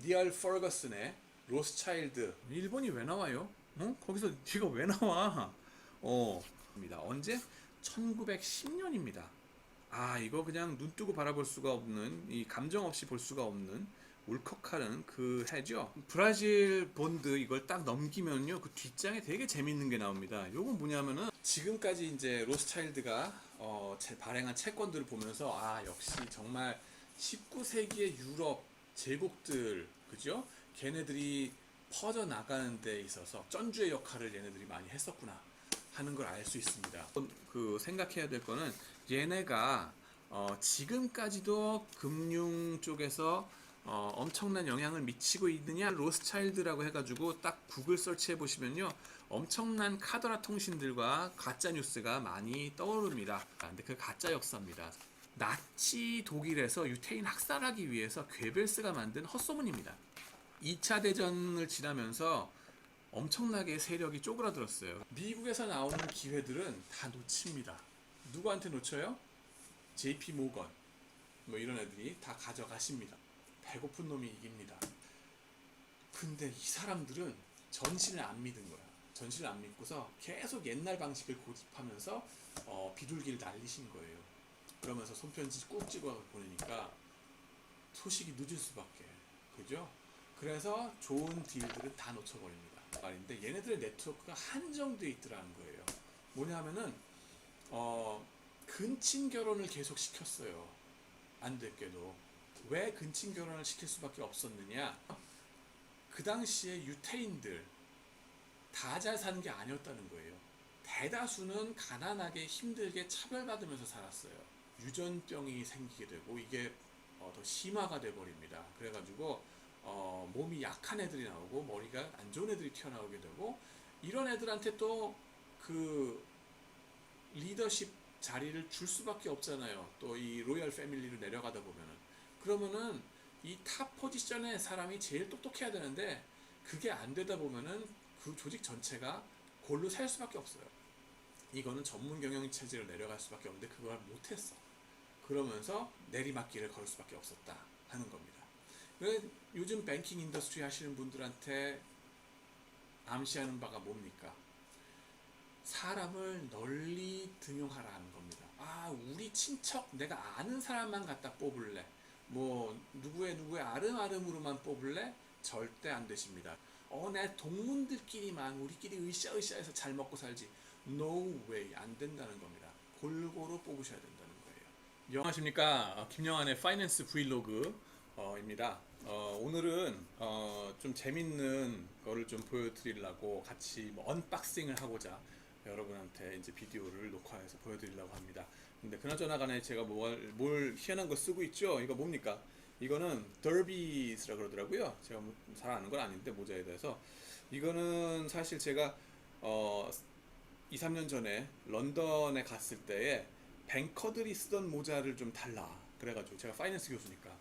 니얼 퍼거슨의 로스차일드. 일본이 왜 나와요? 거기서 이거 왜 나와? 입니다. 언제? 1910년입니다. 아, 이거 그냥 눈 뜨고 바라볼 수가 없는, 이 감정 없이 볼 수가 없는 울컥하는 그 해죠. 브라질 본드 이걸 딱 넘기면요, 그 뒷장에 되게 재밌는 게 나옵니다. 요건 뭐냐면은 지금까지 이제 로스차일드가 발행한 채권들을 보면서 아, 역시 정말 19세기의 유럽 제국들, 그죠? 걔네들이 퍼져 나가는 데 있어서 전주의 역할을 얘네들이 많이 했었구나 하는 걸 알 수 있습니다. 그 생각해야 될 거는 얘네가 지금까지도 금융 쪽에서 엄청난 영향을 미치고 있느냐, 로스차일드라고 해가지고 딱 구글 서치해 보시면요, 엄청난 카더라 통신들과 가짜 뉴스가 많이 떠오릅니다. 근데 그 가짜 역사입니다. 나치 독일에서 유태인 학살하기 위해서 괴벨스가 만든 헛소문입니다. 2차 대전을 지나면서 엄청나게 세력이 쪼그라들었어요. 미국에서 나오는 기회들은 다 놓칩니다. 누구한테 놓쳐요? JP 모건 뭐 이런 애들이 다 가져가십니다. 배고픈 놈이 이깁니다. 근데 이 사람들은 전신을 안 믿은 거야. 전신을 안 믿고서 계속 옛날 방식을 고집하면서 비둘기를 날리신 거예요. 그러면서 손편지 꾹 찍어 보내니까 소식이 늦을 수밖에. 그죠? 그래서 좋은 딜들은 다 놓쳐버립니다. 말인데 얘네들의 네트워크가 한정되어 있더라는 거예요. 뭐냐면은 근친 결혼을 계속 시켰어요. 안 됐게도. 왜 근친 결혼을 시킬 수밖에 없었느냐? 그 당시에 유태인들 다 잘 사는 게 아니었다는 거예요. 대다수는 가난하게 힘들게 차별받으면서 살았어요. 유전병이 생기게 되고 이게 더 심화가 돼 버립니다. 그래가지고 몸이 약한 애들이 나오고 머리가 안 좋은 애들이 튀어나오게 되고, 이런 애들한테 또 그 리더십 자리를 줄 수밖에 없잖아요. 또 이 로열 패밀리로 내려가다 보면은, 그러면은 이 탑 포지션의 사람이 제일 똑똑해야 되는데 그게 안 되다 보면은 그 조직 전체가 골로 살 수밖에 없어요. 이거는 전문 경영 체제로 내려갈 수밖에 없는데 그걸 못했어. 그러면서 내리막길을 걸 수밖에 없었다 하는 겁니다. 요즘 뱅킹 인더스트리 하시는 분들한테 암시하는 바가 뭡니까? 사람을 널리 등용하라는 겁니다. 아, 우리 친척, 내가 아는 사람만 갖다 뽑을래. 뭐 누구의 아름아름으로만 뽑을래? 절대 안 되십니다. 내 동문들끼리만 우리끼리 으쌰으쌰해서 잘 먹고 살지. No way, 안 된다는 겁니다. 골고루 뽑으셔야 된다는 거예요. 안녕하십니까, 김영환의 파이낸스 브이로그입니다. 오늘은 좀 재밌는 거를 좀 보여드리려고 같이 뭐 언박싱을 하고자 여러분한테 이제 비디오를 녹화해서 보여드리려고 합니다. 근데 그나저나 간에 제가 뭘 희한한 거 쓰고 있죠? 이거 뭡니까? 이거는 더비스라 그러더라고요. 제가 뭐 잘 아는 건 아닌데 모자에 대해서. 이거는 사실 제가 2, 3년 전에 런던에 갔을 때에 뱅커들이 쓰던 모자를 좀 달라. 그래가지고 제가 파이낸스 교수니까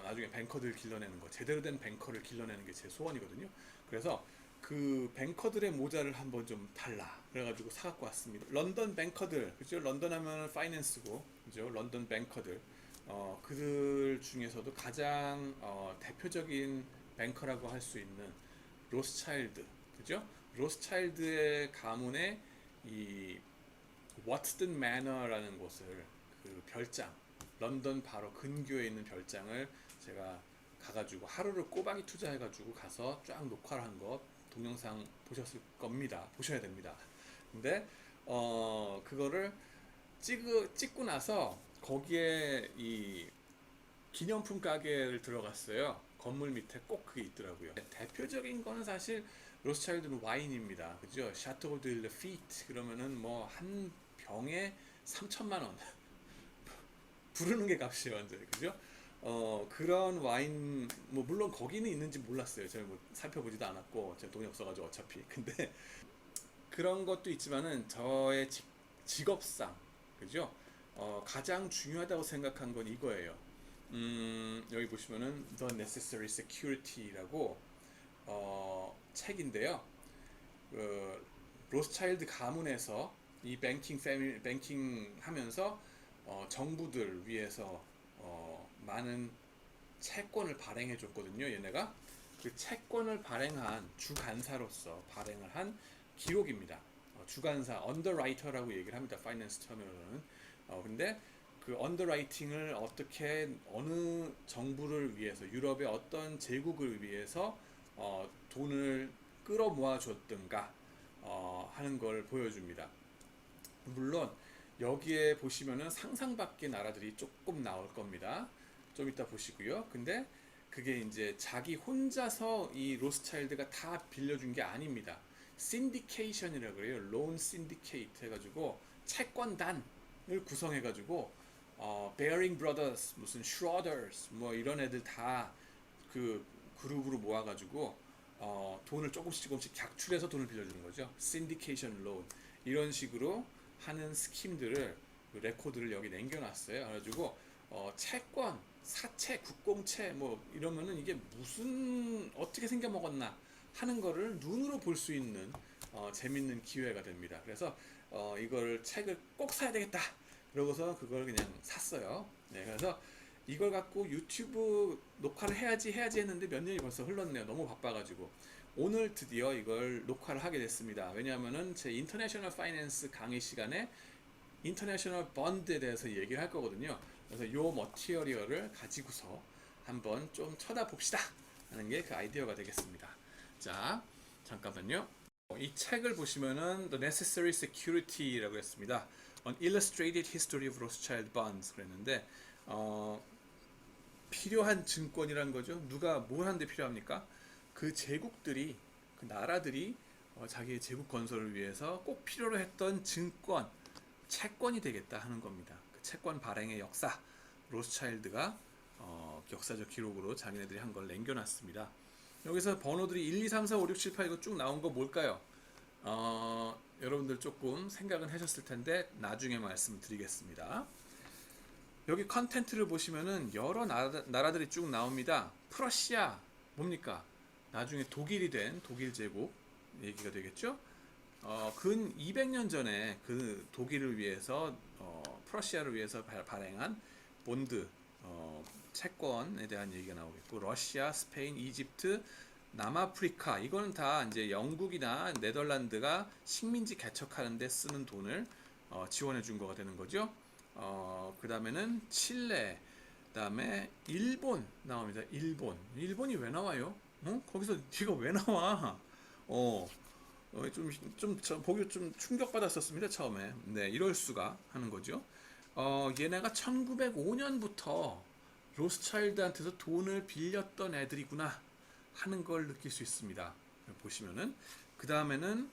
나중에 뱅커들 길러내는 거, 제대로 된 뱅커를 길러내는 게 제 소원이거든요. 그래서 그 뱅커들의 모자를 한번 좀 달라. 그래가지고 사갖고 왔습니다. 런던 뱅커들, 그죠? 런던 하면 파이낸스고, 그죠? 런던 뱅커들. 그들 중에서도 가장 대표적인 뱅커라고 할 수 있는 로스차일드, 그죠? 로스차일드의 가문의 이 워트든 매너라는 곳을, 그 별장, 런던 바로 근교에 있는 별장을 제가 가가지고 하루를 꼬박이 투자해가지고 가서 쫙 녹화를 한 거 동영상 보셨을 겁니다. 보셔야 됩니다. 근데 그거를 찍고 나서 거기에 이 기념품 가게를 들어갔어요. 건물 밑에 꼭 그게 있더라고요. 대표적인 거는 사실 로스차일드는 와인입니다. 그죠? 샤토 드 르피트 그러면은 뭐 한 병에 3천만 원. 부르는 게 값이에요, 완전히. 그죠? 그런 와인, 뭐, 물론 거기는 있는지 몰랐어요. 제가 뭐 살펴보지도 않았고, 제가 돈이 없어가지고 어차피. 근데 그런 것도 있지만은 저의 직업상, 그죠? 가장 중요하다고 생각한 건 이거예요. 여기 보시면은 The Necessary Security라고 책인데요. 로스차일드 가문에서 이 뱅킹 하면서 정부들 위해서 많은 채권을 발행해 줬거든요. 얘네가 그 채권을 발행한 주간사로서 발행을 한 기록입니다. 주간사 언더라이터라고 얘기를 합니다. 파이낸스 터미널은. 근데 그 언더라이팅을 어떻게 어느 정부를 위해서 유럽의 어떤 제국을 위해서 돈을 끌어모아 줬던가 하는 걸 보여줍니다. 물론 여기에 보시면은 상상 밖의 나라들이 조금 나올 겁니다. 좀 이따 보시고요. 근데 그게 이제 자기 혼자서 이 로스차일드가 다 빌려준 게 아닙니다. 신디케이션이라고 그래요. 론 신디케이트 해가지고 채권단을 구성해가지고 베어링 브라더스 무슨 슈러더스 뭐 이런 애들 다 그 그룹으로 모아가지고 돈을 조금씩 객출해서 돈을 빌려주는 거죠. 신디케이션 론 이런 식으로 하는 스킴들을 레코드를 여기 남겨놨어요. 그래가지고 채권, 사채, 국공채 뭐 이러면은 이게 무슨 어떻게 생겨 먹었나 하는 거를 눈으로 볼 수 있는 재밌는 기회가 됩니다. 그래서 이걸 책을 꼭 사야 되겠다. 그러고서 그걸 그냥 샀어요. 네, 그래서 이걸 갖고 유튜브 녹화를 해야지 했는데 몇 년이 벌써 흘렀네요. 너무 바빠가지고 오늘 드디어 이걸 녹화를 하게 됐습니다. 왜냐하면은 제 인터내셔널 파이낸스 강의 시간에 인터내셔널 번드에 대해서 얘기를 할 거거든요. 그래서 요 머티리얼을 가지고서 한번 좀 쳐다봅시다 하는 게 그 아이디어가 되겠습니다. 자, 잠깐만요. 이 책을 보시면은 The Necessary Security라고 했습니다. An Illustrated History of Rothschild Bonds 그랬는데 필요한 증권이란 거죠. 누가 뭘 하는데 필요합니까? 그 제국들이 그 나라들이 자기의 제국 건설을 위해서 꼭 필요로 했던 증권, 채권이 되겠다 하는 겁니다. 그 채권 발행의 역사, 로스차일드가 역사적 기록으로 자기네들이 한 걸 남겨놨습니다. 여기서 번호들이 1, 2, 3, 4, 5, 6, 7, 8 이거 쭉 나온 거 뭘까요? 여러분들 조금 생각은 하셨을 텐데 나중에 말씀드리겠습니다. 여기 컨텐츠를 보시면은 여러 나라들이 쭉 나옵니다. 프러시아 뭡니까? 나중에 독일이 된 독일 제국 얘기가 되겠죠? 근 200년 전에 그 독일을 위해서 프러시아를 위해서 발행한 본드 채권에 대한 얘기가 나오겠고 러시아, 스페인, 이집트, 남아프리카 이거는 다 이제 영국이나 네덜란드가 식민지 개척하는데 쓰는 돈을 지원해 준 거가 되는 거죠. 그 다음에는 칠레, 그 다음에 일본 나옵니다. 일본이 왜 나와요? 거기서 이거 왜 나와? 보기 좀 충격받았었습니다 처음에. 네, 이럴 수가 하는 거죠. 얘네가 1905년부터 로스차일드한테서 돈을 빌렸던 애들이구나 하는 걸 느낄 수 있습니다. 보시면은 그 다음에는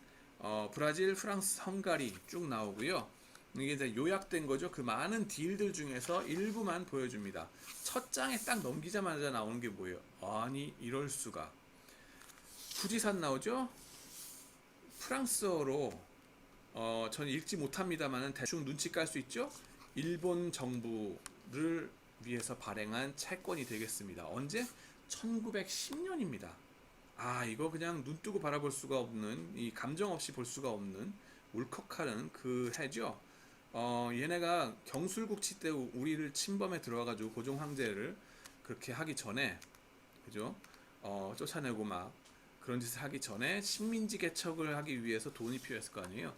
브라질, 프랑스, 헝가리 쭉 나오고요. 이게 이제 요약된 거죠. 그 많은 딜들 중에서 일부만 보여줍니다. 첫 장에 딱 넘기자마자 나오는 게 뭐예요? 아니 이럴 수가. 후지산 나오죠? 프랑스어로 저는 읽지 못합니다만은 대충 눈치 깔 수 있죠? 일본 정부를 위해서 발행한 채권이 되겠습니다. 언제? 1910년입니다. 이거 그냥 눈 뜨고 바라볼 수가 없는 이 감정 없이 볼 수가 없는 울컥하는 그 해죠. 얘네가 경술국치 때 우리를 침범해 들어와가지고 고종 황제를 그렇게 하기 전에 그죠? 쫓아내고 막 그런 짓을 하기 전에 식민지 개척을 하기 위해서 돈이 필요했을 거 아니에요.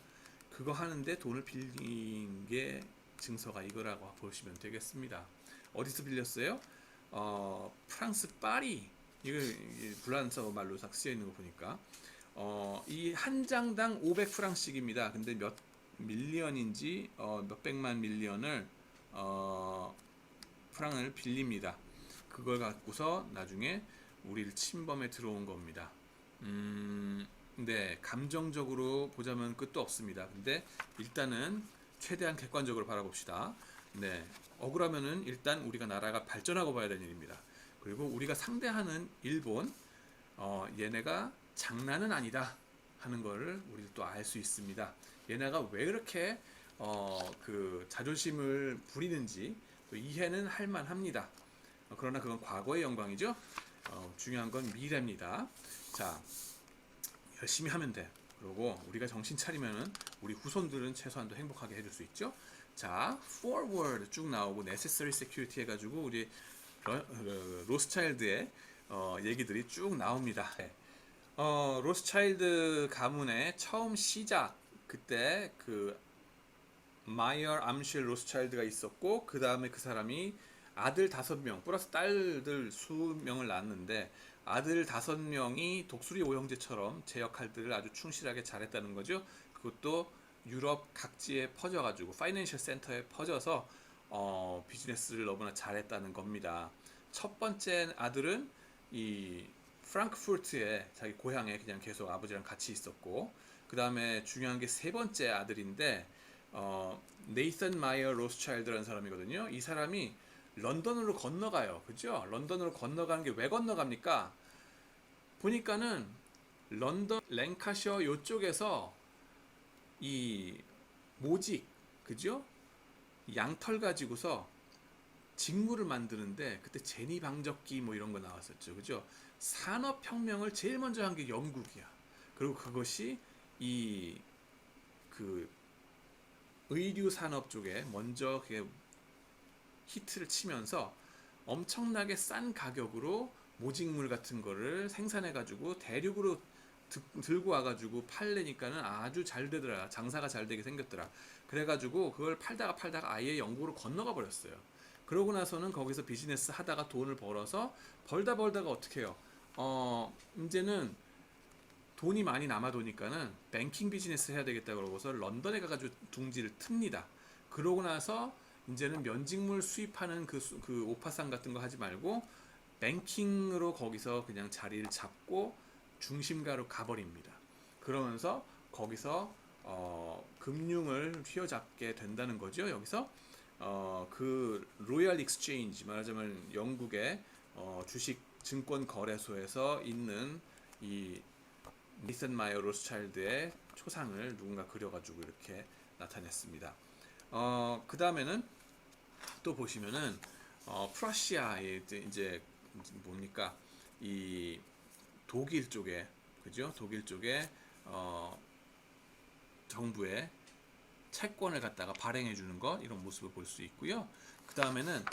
그거 하는데 돈을 빌린 게 증서가 이거라고 보시면 되겠습니다. 어디서 빌렸어요? 프랑스 파리. 이거 불란서 말로 딱 쓰여 있는 거 보니까 이 한 장당 500프랑씩입니다. 근데 몇 밀리언인지 몇백만 밀리언을 프랑을 빌립니다. 그걸 갖고서 나중에 우리를 침범해 들어온 겁니다. 네, 감정적으로 보자면 끝도 없습니다. 근데 일단은 최대한 객관적으로 바라봅시다. 네, 억울하면은 일단 우리가 나라가 발전하고 봐야 되는 일입니다. 그리고 우리가 상대하는 일본, 얘네가 장난은 아니다 하는 거를 우리도 또 알 수 있습니다. 얘네가 왜 그렇게 그 자존심을 부리는지 또 이해는 할 만합니다. 그러나 그건 과거의 영광이죠. 중요한 건 미래입니다. 자, 열심히 하면 돼. 그리고 우리가 정신 차리면은 우리 후손들은 최소한도 행복하게 해줄 수 있죠. 자, forward 쭉 나오고 necessary security 해가지고 우리 로스차일드의 얘기들이 쭉 나옵니다. 네. 로스차일드 가문의 처음 시작 그때 그 마이어 암실 로스차일드가 있었고 그 다음에 그 사람이 아들 5명 플러스 딸들 수명을 낳았는데 아들 5명이 독수리 오형제처럼 제 역할들을 아주 충실하게 잘했다는 거죠. 그것도 유럽 각지에 퍼져가지고 파이낸셜 센터에 퍼져서 비즈니스를 너무나 잘했다는 겁니다. 첫 번째 아들은 이 프랑크푸르트에 자기 고향에 그냥 계속 아버지랑 같이 있었고 그 다음에 중요한 게 세 번째 아들인데 네이선 마이어 로스차일드라는 사람이거든요. 이 사람이 런던으로 건너가요. 그죠? 런던으로 건너가는 게 왜 건너갑니까? 보니까는 런던 랭카셔 요쪽에서 이 모직 그죠? 양털 가지고서 직물을 만드는데 그때 제니 방적기 뭐 이런 거 나왔었죠. 그죠? 산업혁명을 제일 먼저 한 게 영국이야. 그리고 그것이 이 그 의류 산업 쪽에 먼저 그게 히트를 치면서 엄청나게 싼 가격으로 모직물 같은 거를 생산해 가지고 대륙으로 들고 와가지고 팔래니까는 아주 잘 되더라. 장사가 잘 되게 생겼더라. 그래가지고 그걸 팔다가 아예 영국으로 건너가 버렸어요. 그러고 나서는 거기서 비즈니스 하다가 돈을 벌어서 벌다가 어떻게 해요? 이제는 돈이 많이 남아도니까는 뱅킹 비즈니스 해야 되겠다 그러고서 런던에 가가지고 둥지를 틉니다. 그러고 나서 이제는 면직물 수입하는 그 오파상 같은 거 하지 말고 뱅킹으로 거기서 그냥 자리를 잡고 중심가로 가버립니다. 그러면서 거기서 금융을 휘어잡게 된다는 거죠. 여기서 그 로얄 익스체인지 말하자면 영국의 주식 증권 거래소에서 있는 이 니슨 마이어 로스차일드의 초상을 누군가 그려가지고 이렇게 나타냈습니다. 그 다음에는 또 보시면은 프러시아의 이제 뭡니까 이 독일 쪽에 그죠? 독일 쪽에 정부의 채권을 갖다가 발행해 주는 것 이런 모습을 볼 수 있고요. 그 다음에는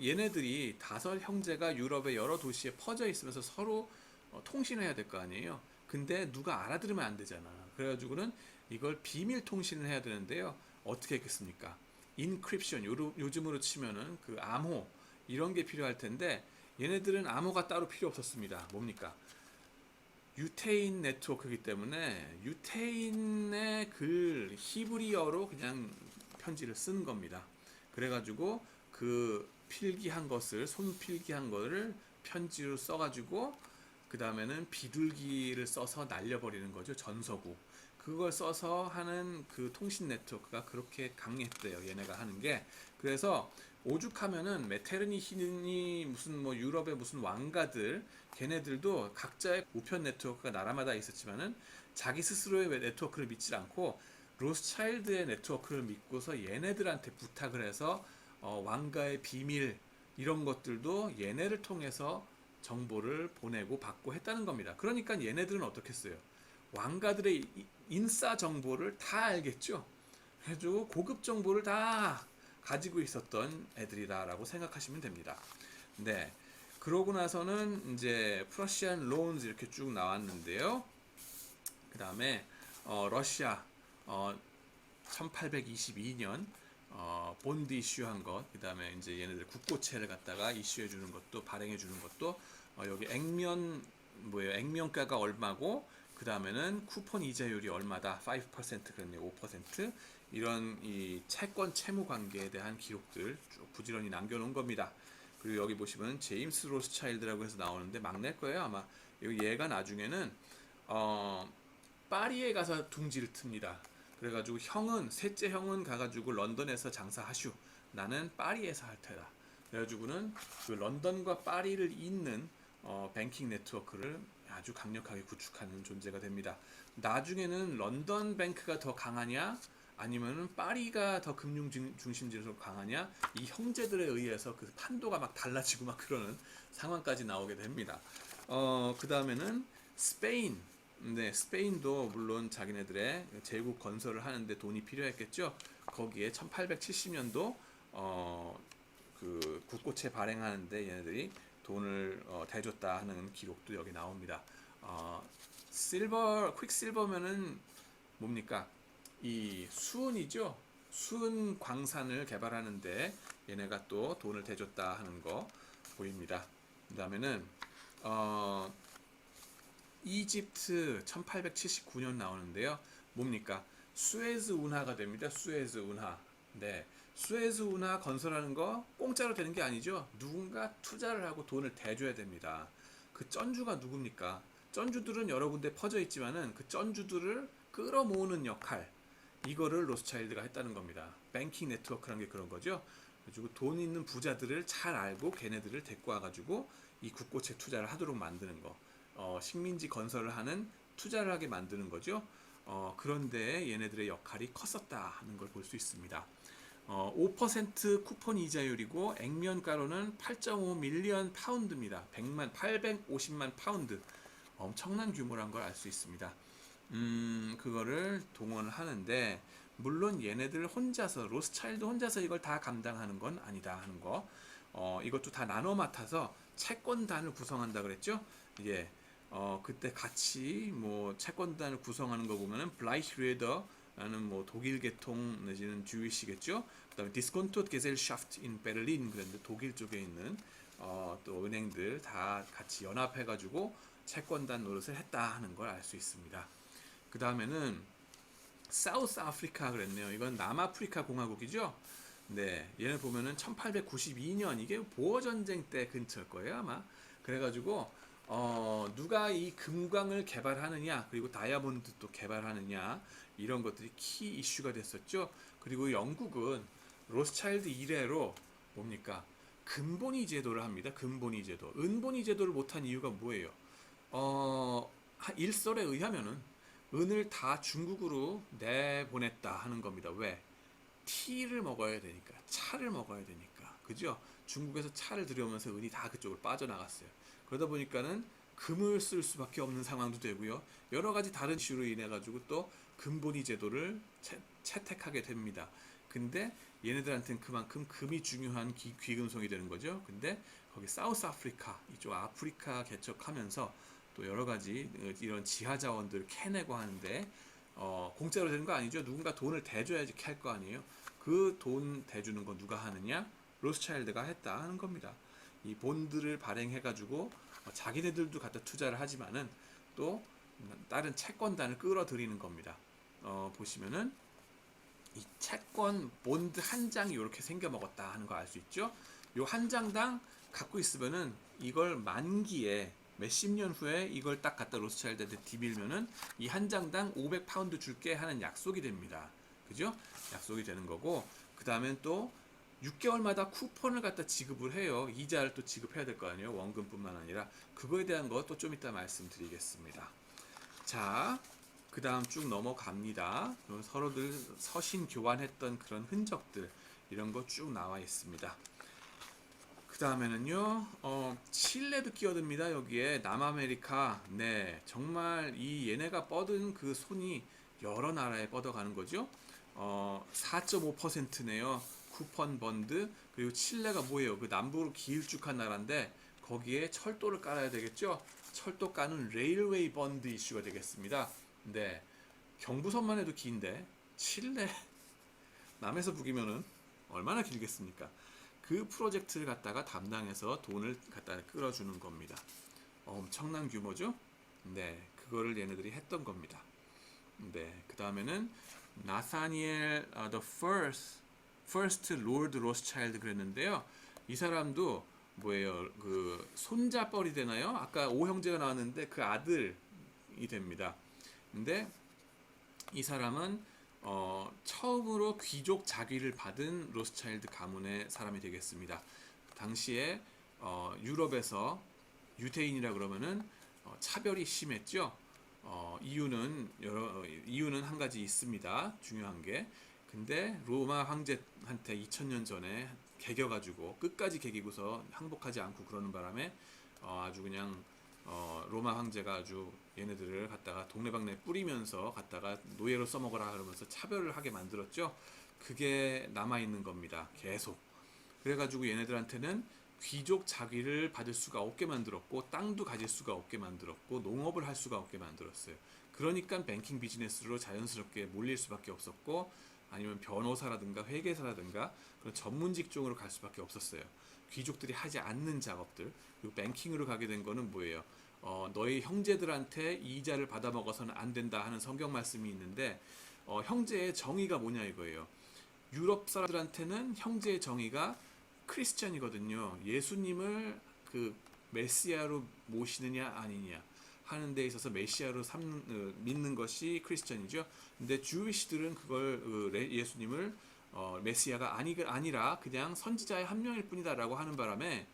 얘네들이 5형제가 유럽의 여러 도시에 퍼져 있으면서 서로 통신해야 될 거 아니에요. 근데 누가 알아들으면 안 되잖아. 그래가지고는 이걸 비밀 통신을 해야 되는데요. 어떻게 했겠습니까? 인크립션 요즘으로 치면은 그 암호 이런 게 필요할 텐데 얘네들은 암호가 따로 필요 없었습니다. 뭡니까? 유태인 네트워크이기 때문에 유태인의 글 히브리어로 그냥 편지를 쓴 겁니다. 그래가지고 그 필기한 것을 손필기한 거를 편지로 써가지고 그 다음에는 비둘기를 써서 날려버리는 거죠. 전서구. 그걸 써서 하는 그 통신 네트워크가 그렇게 강했대요. 얘네가 하는 게. 그래서 오죽하면은 메테르니히니 무슨 뭐 유럽의 무슨 왕가들 걔네들도 각자의 우편 네트워크가 나라마다 있었지만은 자기 스스로의 네트워크를 믿지 않고 로스차일드의 네트워크를 믿고서 얘네들한테 부탁을 해서 왕가의 비밀 이런 것들도 얘네를 통해서 정보를 보내고 받고 했다는 겁니다. 그러니까 얘네들은 어떻게 했어요? 왕가들의 인싸 정보를 다 알겠죠. 해주고 고급 정보를 다 가지고 있었던 애들이다라고 생각하시면 됩니다. 네. 그러고 나서는 이제 프러시안 론즈 이렇게 쭉 나왔는데요. 그 다음에 러시아 1822년 본드 이슈한 것, 그 다음에 이제 얘네들 국고채를 갖다가 이슈해 주는 것도 발행해 주는 것도 여기 액면가가 얼마고 그 다음에는 쿠폰 이자율이 얼마다 5% 그랬네요. 5% 이런 이 채권 채무 관계에 대한 기록들 쭉 부지런히 남겨놓은 겁니다. 그리고 여기 보시면 제임스 로스차일드라고 해서 나오는데 막낼 거예요 아마. 얘가 나중에는 파리에 가서 둥지를 틉니다. 그래가지고 셋째 형은 가가지고 런던에서 장사하슈. 나는 파리에서 할 테다. 그래가지고는 그 런던과 파리를 잇는 뱅킹 네트워크를 아주 강력하게 구축하는 존재가 됩니다. 나중에는 런던 뱅크가 더 강하냐 아니면은 파리가 더 금융 중심지로 강하냐 이 형제들에 의해서 그 판도가 막 달라지고 막 그러는 상황까지 나오게 됩니다. 그 다음에는 스페인. 네, 스페인도 물론 자기네들의 제국 건설을 하는데 돈이 필요했겠죠. 거기에 1870년도 그 국고채 발행하는데 얘네들이 돈을 대줬다 하는 기록도 여기 나옵니다. 퀵실버면은 뭡니까? 이 수은이죠. 수은 광산을 개발하는데 얘네가 또 돈을 대줬다 하는 거 보입니다. 그 다음에는 이집트 1879년 나오는데요. 뭡니까? 수에즈 운하가 됩니다. 수에즈 운하. 네. 수에즈 운하 건설하는 거 공짜로 되는 게 아니죠. 누군가 투자를 하고 돈을 대줘야 됩니다. 그 쩐주가 누굽니까? 쩐주들은 여러 군데 퍼져 있지만은 그 쩐주들을 끌어모으는 역할, 이거를 로스차일드가 했다는 겁니다. 뱅킹 네트워크라는 게 그런 거죠. 그리고 돈 있는 부자들을 잘 알고 걔네들을 데리고 와가지고 이 국고채 투자를 하도록 만드는 거. 식민지 건설을 하는, 투자를 하게 만드는 거죠. 그런데 얘네들의 역할이 컸었다 하는 걸 볼 수 있습니다. 5% 쿠폰 이자율이고 액면가로는 8.5 밀리언 파운드입니다. 850만 파운드. 엄청난 규모란 걸 알 수 있습니다. 그거를 동원을 하는데, 물론 얘네들 혼자서, 로스차일드 혼자서 이걸 다 감당하는 건 아니다 하는 거. 이것도 다 나눠 맡아서 채권단을 구성한다 그랬죠. 예. 그때 같이 뭐 채권단을 구성하는 거 보면은 블라이히르더라는 뭐 독일 계통 내지는 주이시겠죠. 그다음에 디스콘토 게셀샤프트 인 베를린, 그런데 독일 쪽에 있는 또 은행들 다 같이 연합해가지고 채권단 노릇을 했다 하는 걸 알 수 있습니다. 그 다음에는 사우스 아프리카 그랬네요. 이건 남아프리카 공화국이죠. 네, 얘를 보면은 1892년, 이게 보어 전쟁 때 근처일 거예요 아마. 그래가지고 누가 이 금광을 개발하느냐, 그리고 다이아몬드도 개발하느냐, 이런 것들이 키 이슈가 됐었죠. 그리고 영국은 로스차일드 이래로 뭡니까? 금본위 제도를 합니다. 금본위 제도. 은본위 제도를 못한 이유가 뭐예요? 일설에 의하면은 은을 다 중국으로 내보냈다 하는 겁니다. 왜? 티를 먹어야 되니까, 차를 먹어야 되니까, 그죠? 중국에서 차를 들여오면서 은이 다 그쪽으로 빠져나갔어요. 그러다 보니까는 금을 쓸 수밖에 없는 상황도 되고요. 여러 가지 다른 이슈로 인해 가지고 또 금본위 제도를 채택하게 됩니다. 근데 얘네들한테는 그만큼 금이 중요한 귀금속이 되는 거죠. 근데 거기 사우스 아프리카, 이쪽 아프리카 개척하면서 또 여러 가지 이런 지하 자원들을 캐내고 하는데, 공짜로 되는 거 아니죠. 누군가 돈을 대줘야지 캘 거 아니에요. 그 돈 대주는 거 누가 하느냐? 로스차일드가 했다 하는 겁니다. 이 본드를 발행해가지고 자기네들도 갖다 투자를 하지만은 또 다른 채권단을 끌어들이는 겁니다. 보시면은 이 채권 본드 한 장이 이렇게 생겨 먹었다 하는 거 알 수 있죠. 요 한 장당 갖고 있으면은 이걸 만기에 몇십 년 후에 이걸 딱 갖다 로스차일드한테 디빌면은 이 한 장당 500파운드 줄게 하는 약속이 됩니다. 그죠? 약속이 되는 거고, 그 다음엔 또 6개월마다 쿠폰을 갖다 지급을 해요. 이자를 또 지급해야 될 거 아니에요. 원금뿐만 아니라. 그거에 대한 것도 좀 이따 말씀드리겠습니다. 자, 그 다음 쭉 넘어갑니다. 서로들 서신 교환했던 그런 흔적들, 이런 거 쭉 나와 있습니다. 그 다음에는요, 칠레도 끼어듭니다. 여기에 남아메리카. 네, 정말 이 얘네가 뻗은 그 손이 여러 나라에 뻗어가는 거죠. 4.5%네요. 쿠폰 번드. 그리고 칠레가 뭐예요? 그 남부로 길쭉한 나라인데 거기에 철도를 깔아야 되겠죠. 철도 까는 레일웨이 번드 이슈가 되겠습니다. 네, 경부선만 해도 긴데 칠레 남에서 북이면은 얼마나 길겠습니까? 그 프로젝트를 갖다가 담당해서 돈을 갖다 끌어주는 겁니다. 엄청난 규모죠? 네, 그거를 얘네들이 했던 겁니다. 네, 그 다음에는 나사니엘 the first Lord Rothschild 그랬는데요. 이 사람도 뭐예요? 그 손자뻘이 되나요? 아까 오형제가 나왔는데 그 아들이 됩니다. 근데 이 사람은 처음으로 귀족 자귀를 받은 로스차일드 가문의 사람이 되겠습니다. 당시에 유럽에서 유대인이라 그러면은 차별이 심했죠. 이유는 한 가지 있습니다. 중요한 게. 근데 로마 황제한테 2000년 전에 개겨가지고 끝까지 개기고서 항복하지 않고 그러는 바람에 아주 그냥 로마 황제가 아주 얘네들을 갖다가 동네방네 뿌리면서 갖다가 노예로 써먹어라 그러면서 차별을 하게 만들었죠. 그게 남아있는 겁니다. 계속. 그래가지고 얘네들한테는 귀족 자기를 받을 수가 없게 만들었고, 땅도 가질 수가 없게 만들었고, 농업을 할 수가 없게 만들었어요. 그러니까 뱅킹 비즈니스로 자연스럽게 몰릴 수밖에 없었고, 아니면 변호사라든가 회계사라든가 그런 전문 직종으로 갈 수밖에 없었어요. 귀족들이 하지 않는 작업들. 그리고 뱅킹으로 가게 된 거는 뭐예요? 너희 형제들한테 이자를 받아 먹어서는 안 된다 하는 성경 말씀이 있는데, 형제의 정의가 뭐냐 이거예요. 유럽 사람들한테는 형제의 정의가 크리스천이거든요. 예수님을 그 메시아로 모시느냐 아니냐 하는 데 있어서 메시아로 믿는 것이 크리스천이죠. 근데 주위시들은 그걸 예수님을 메시아가 아니라 그냥 선지자의 한 명일 뿐이다라고 하는 바람에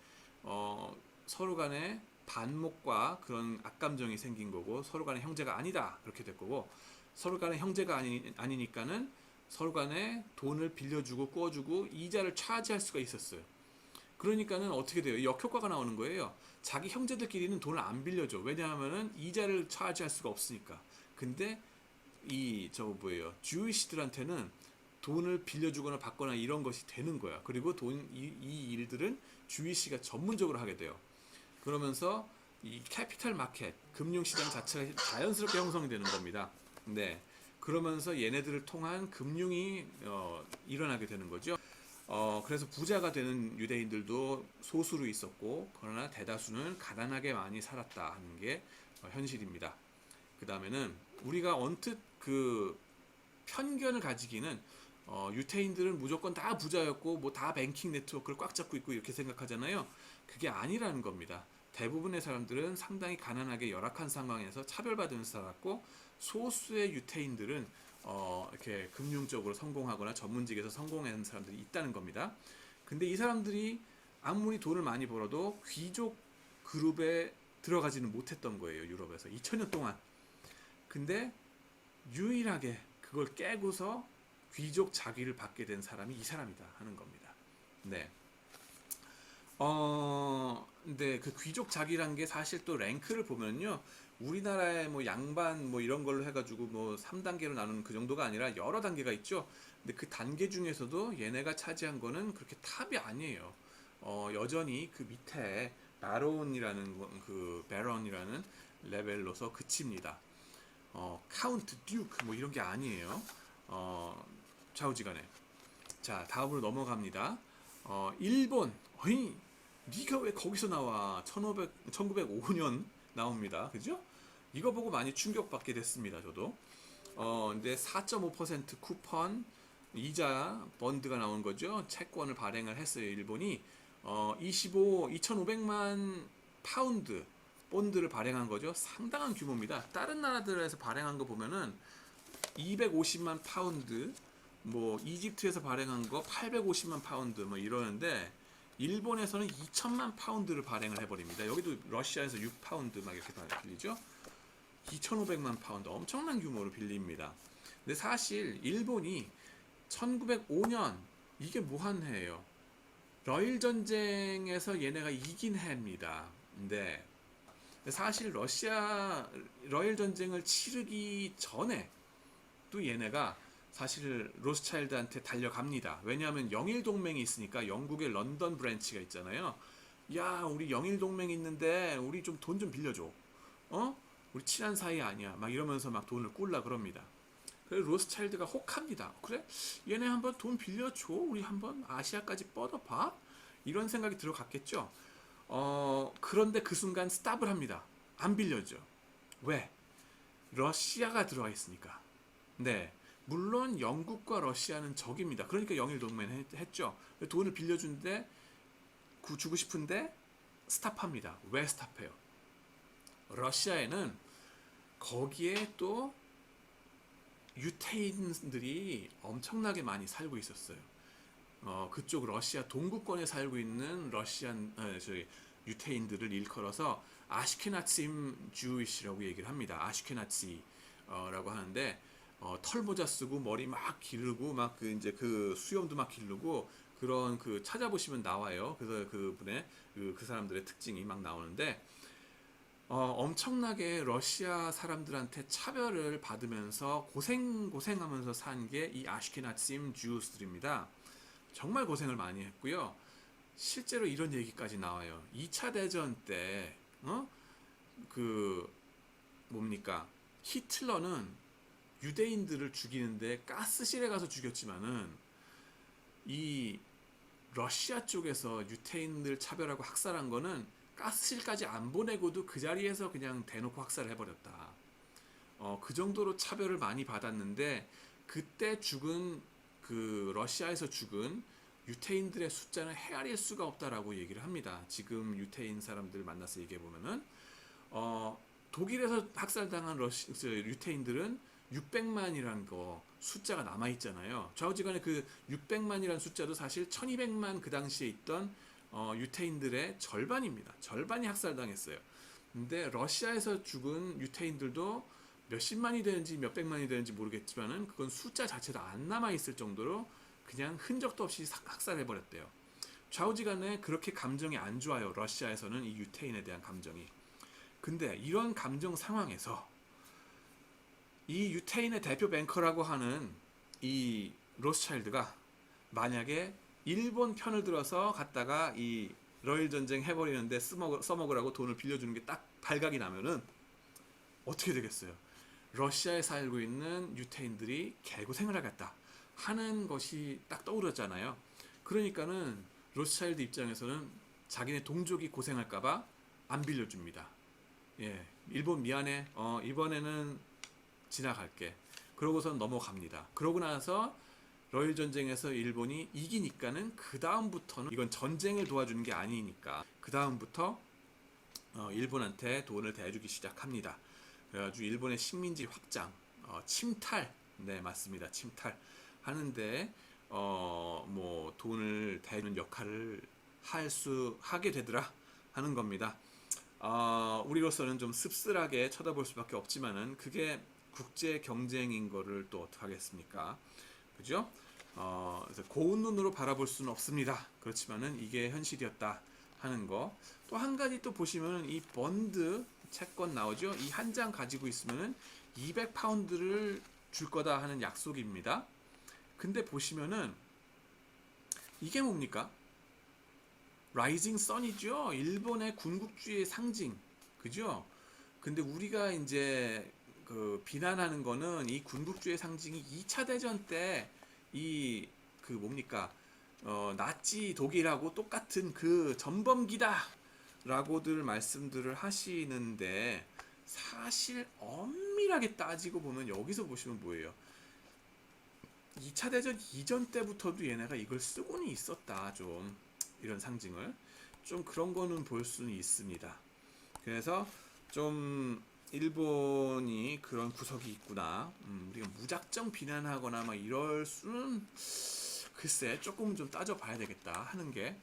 서로 간에 반목과 그런 악감정이 생긴 거고, 서로 간에 형제가 아니다 그렇게 될 거고, 서로 간에 형제가 아니니까는 서로 간에 돈을 빌려주고 꾸어주고 이자를 차지할 수가 있었어요. 그러니까는 어떻게 돼요? 역효과가 나오는 거예요. 자기 형제들끼리는 돈을 안 빌려줘. 왜냐하면은 이자를 차지할 수가 없으니까. 근데 주이시들한테는 돈을 빌려주거나 받거나 이런 것이 되는 거야. 그리고 이 일들은 주이시가 전문적으로 하게 돼요. 그러면서 이 캐피탈 마켓, 금융시장 자체가 자연스럽게 형성이 되는 겁니다. 네. 그러면서 얘네들을 통한 금융이 일어나게 되는 거죠. 그래서 부자가 되는 유대인들도 소수로 있었고, 그러나 대다수는 가난하게 많이 살았다 하는 게 현실입니다. 그 다음에는 우리가 언뜻 그 편견을 가지기는 유태인들은 무조건 다 부자였고 뭐 다 뱅킹 네트워크를 꽉 잡고 있고 이렇게 생각하잖아요. 그게 아니라는 겁니다. 대부분의 사람들은 상당히 가난하게 열악한 상황에서 차별받으면서 살았고, 소수의 유태인들은 이렇게 금융적으로 성공하거나 전문직에서 성공한 사람들이 있다는 겁니다. 근데 이 사람들이 아무리 돈을 많이 벌어도 귀족 그룹에 들어가지는 못했던 거예요. 유럽에서 2000년 동안. 근데 유일하게 그걸 깨고서 귀족 자기를 받게 된 사람이 이 사람이다 하는 겁니다. 네. 근데 그 귀족 자기란 게 사실 또 랭크를 보면요. 우리나라의 뭐 양반 뭐 이런 걸로 해가지고 뭐 3단계로 나누는 그 정도가 아니라 여러 단계가 있죠. 근데 그 단계 중에서도 얘네가 차지한 거는 그렇게 탑이 아니에요. 여전히 그 밑에 베런이라는 레벨로서 그칩니다. 카운트, 듀크 뭐 이런 게 아니에요. 좌우지간에. 자, 다음으로 넘어갑니다. 일본. 어이, 네가 왜 거기서 나와? 1905년 나옵니다. 그죠? 이거 보고 많이 충격받게 됐습니다. 저도. 근데 4.5% 쿠폰 이자 번드가 나온 거죠. 채권을 발행을 했어요. 일본이 2,500만 파운드 본드를 발행한 거죠. 상당한 규모입니다. 다른 나라들에서 발행한 거 보면은 250만 파운드, 뭐 이집트에서 발행한 거 850만 파운드 뭐 이러는데, 일본에서는 2천만 파운드를 발행을 해버립니다. 여기도 러시아에서 6파운드 막 이렇게 빌리죠. 2,500만 파운드 엄청난 규모로 빌립니다. 근데 사실 일본이 1905년 이게 뭐한 해예요. 러일 전쟁에서 얘네가 이긴 해입니다. 근데 사실 러일 전쟁을 치르기 전에 또 얘네가 사실 로스차일드한테 달려갑니다. 왜냐하면 영일 동맹이 있으니까. 영국의 런던 브랜치가 있잖아요. 야, 우리 영일 동맹 있는데 우리 좀 돈 좀 빌려줘. 우리 친한 사이 아니야. 막 이러면서 막 돈을 꿀라 그럽니다. 그래서 로스차일드가 혹합니다. 그래? 얘네 한번 돈 빌려줘. 우리 한번 아시아까지 뻗어봐. 이런 생각이 들어갔겠죠. 그런데 그 순간 스탑을 합니다. 안 빌려줘. 왜? 러시아가 들어와 있으니까. 네. 물론 영국과 러시아는 적입니다. 그러니까 영일 동맹 했죠. 돈을 빌려주는데 주고 싶은데 스탑합니다. 왜 스탑해요? 러시아에는 거기에 또 유태인들이 엄청나게 많이 살고 있었어요. 그쪽 러시아 동구권에 살고 있는 유태인들을 일컬어서 아시케나츠 주이시라고 얘기를 합니다. 아시케나츠라고 하는데, 털모자 쓰고 머리 막 기르고 막 그 수염도 막 기르고 그런 그 찾아보시면 나와요. 그래서 그분의 그 사람들의 특징이 막 나오는데, 엄청나게 러시아 사람들한테 차별을 받으면서 고생하면서 산 게 이 아시케나츠 주스들입니다. 정말 고생을 많이 했고요. 실제로 이런 얘기까지 나와요. 2차 대전 때, 그, 뭡니까? 히틀러는 유대인들을 죽이는데 가스실에 가서 죽였지만은, 이 러시아 쪽에서 유태인들 차별하고 학살한 거는 가스실까지 안 보내고도 그 자리에서 그냥 대놓고 학살을 해버렸다. 그 정도로 차별을 많이 받았는데, 그때 죽은, 그 러시아에서 죽은 유태인들의 숫자는 헤아릴 수가 없다라고 얘기를 합니다. 지금 유태인 사람들 만나서 얘기해 보면은 독일에서 학살당한 유태인들은 600만이라는 거 숫자가 남아 있잖아요. 좌우지간에 그 600만이라는 숫자도 사실 1200만 그 당시에 있던 유태인들의 절반입니다. 절반이 학살당했어요. 근데 러시아에서 죽은 유태인들도 몇십만이 되는지 몇백만이 되는지 모르겠지만은 그건 숫자 자체도 안 남아 있을 정도로 그냥 흔적도 없이 학살해버렸대요. 좌우지간에 그렇게 감정이 안 좋아요. 러시아에서는 이 유태인에 대한 감정이. 근데 이런 감정 상황에서 이 유태인의 대표 뱅커라고 하는 이 로스차일드가 만약에 일본 편을 들어서 갔다가 이 러일 전쟁 해버리는데 써먹으라고 돈을 빌려주는 게 딱 발각이 나면은 어떻게 되겠어요? 러시아에 살고 있는 유태인들이 개고생을 하겠다 하는 것이 딱 떠오르잖아요. 그러니까는 로스차일드 입장에서는 자기네 동족이 고생할까봐 안 빌려줍니다. 예, 일본 미안해. 이번에는 지나갈게. 그러고선 넘어갑니다. 그러고 나서 러일 전쟁에서 일본이 이기니까는 그 다음부터는 이건 전쟁을 도와주는 게 아니니까 그 다음부터 일본한테 돈을 대주기 시작합니다. 그래가지고 일본의 식민지 확장, 침탈, 네 맞습니다. 침탈 하는데 뭐 돈을 대주는 역할을 하게 되더라 하는 겁니다. 우리로서는 좀 씁쓸하게 쳐다볼 수밖에 없지만은 그게 국제 경쟁인 거를 또 어떡하겠습니까? 그죠? 그래서 고운 눈으로 바라볼 수는 없습니다. 그렇지만은 이게 현실이었다 하는 거. 또 한 가지 또 보시면은 이 번드 채권 나오죠? 이 한 장 가지고 있으면은 200파운드를 줄 거다 하는 약속입니다. 근데 보시면은 이게 뭡니까? 라이징 선이죠. 일본의 군국주의의 상징. 그죠? 근데 우리가 이제 그 비난하는 거는 이 군국주의 상징이 2차 대전 때 이 그 뭡니까 나치 독일하고 똑같은 그 전범기다 라고들 말씀들을 하시는데 사실 엄밀하게 따지고 보면 여기서 보시면 뭐예요? 2차 대전 이전 때부터도 얘네가 이걸 쓰고는 있었다. 좀 이런 상징을 좀 그런 거는 볼 수는 있습니다. 그래서 좀 일본이 그런 구석이 있구나. 우리가 무작정 비난하거나 막 이럴 수는 글쎄 조금 좀 따져봐야 되겠다 하는 게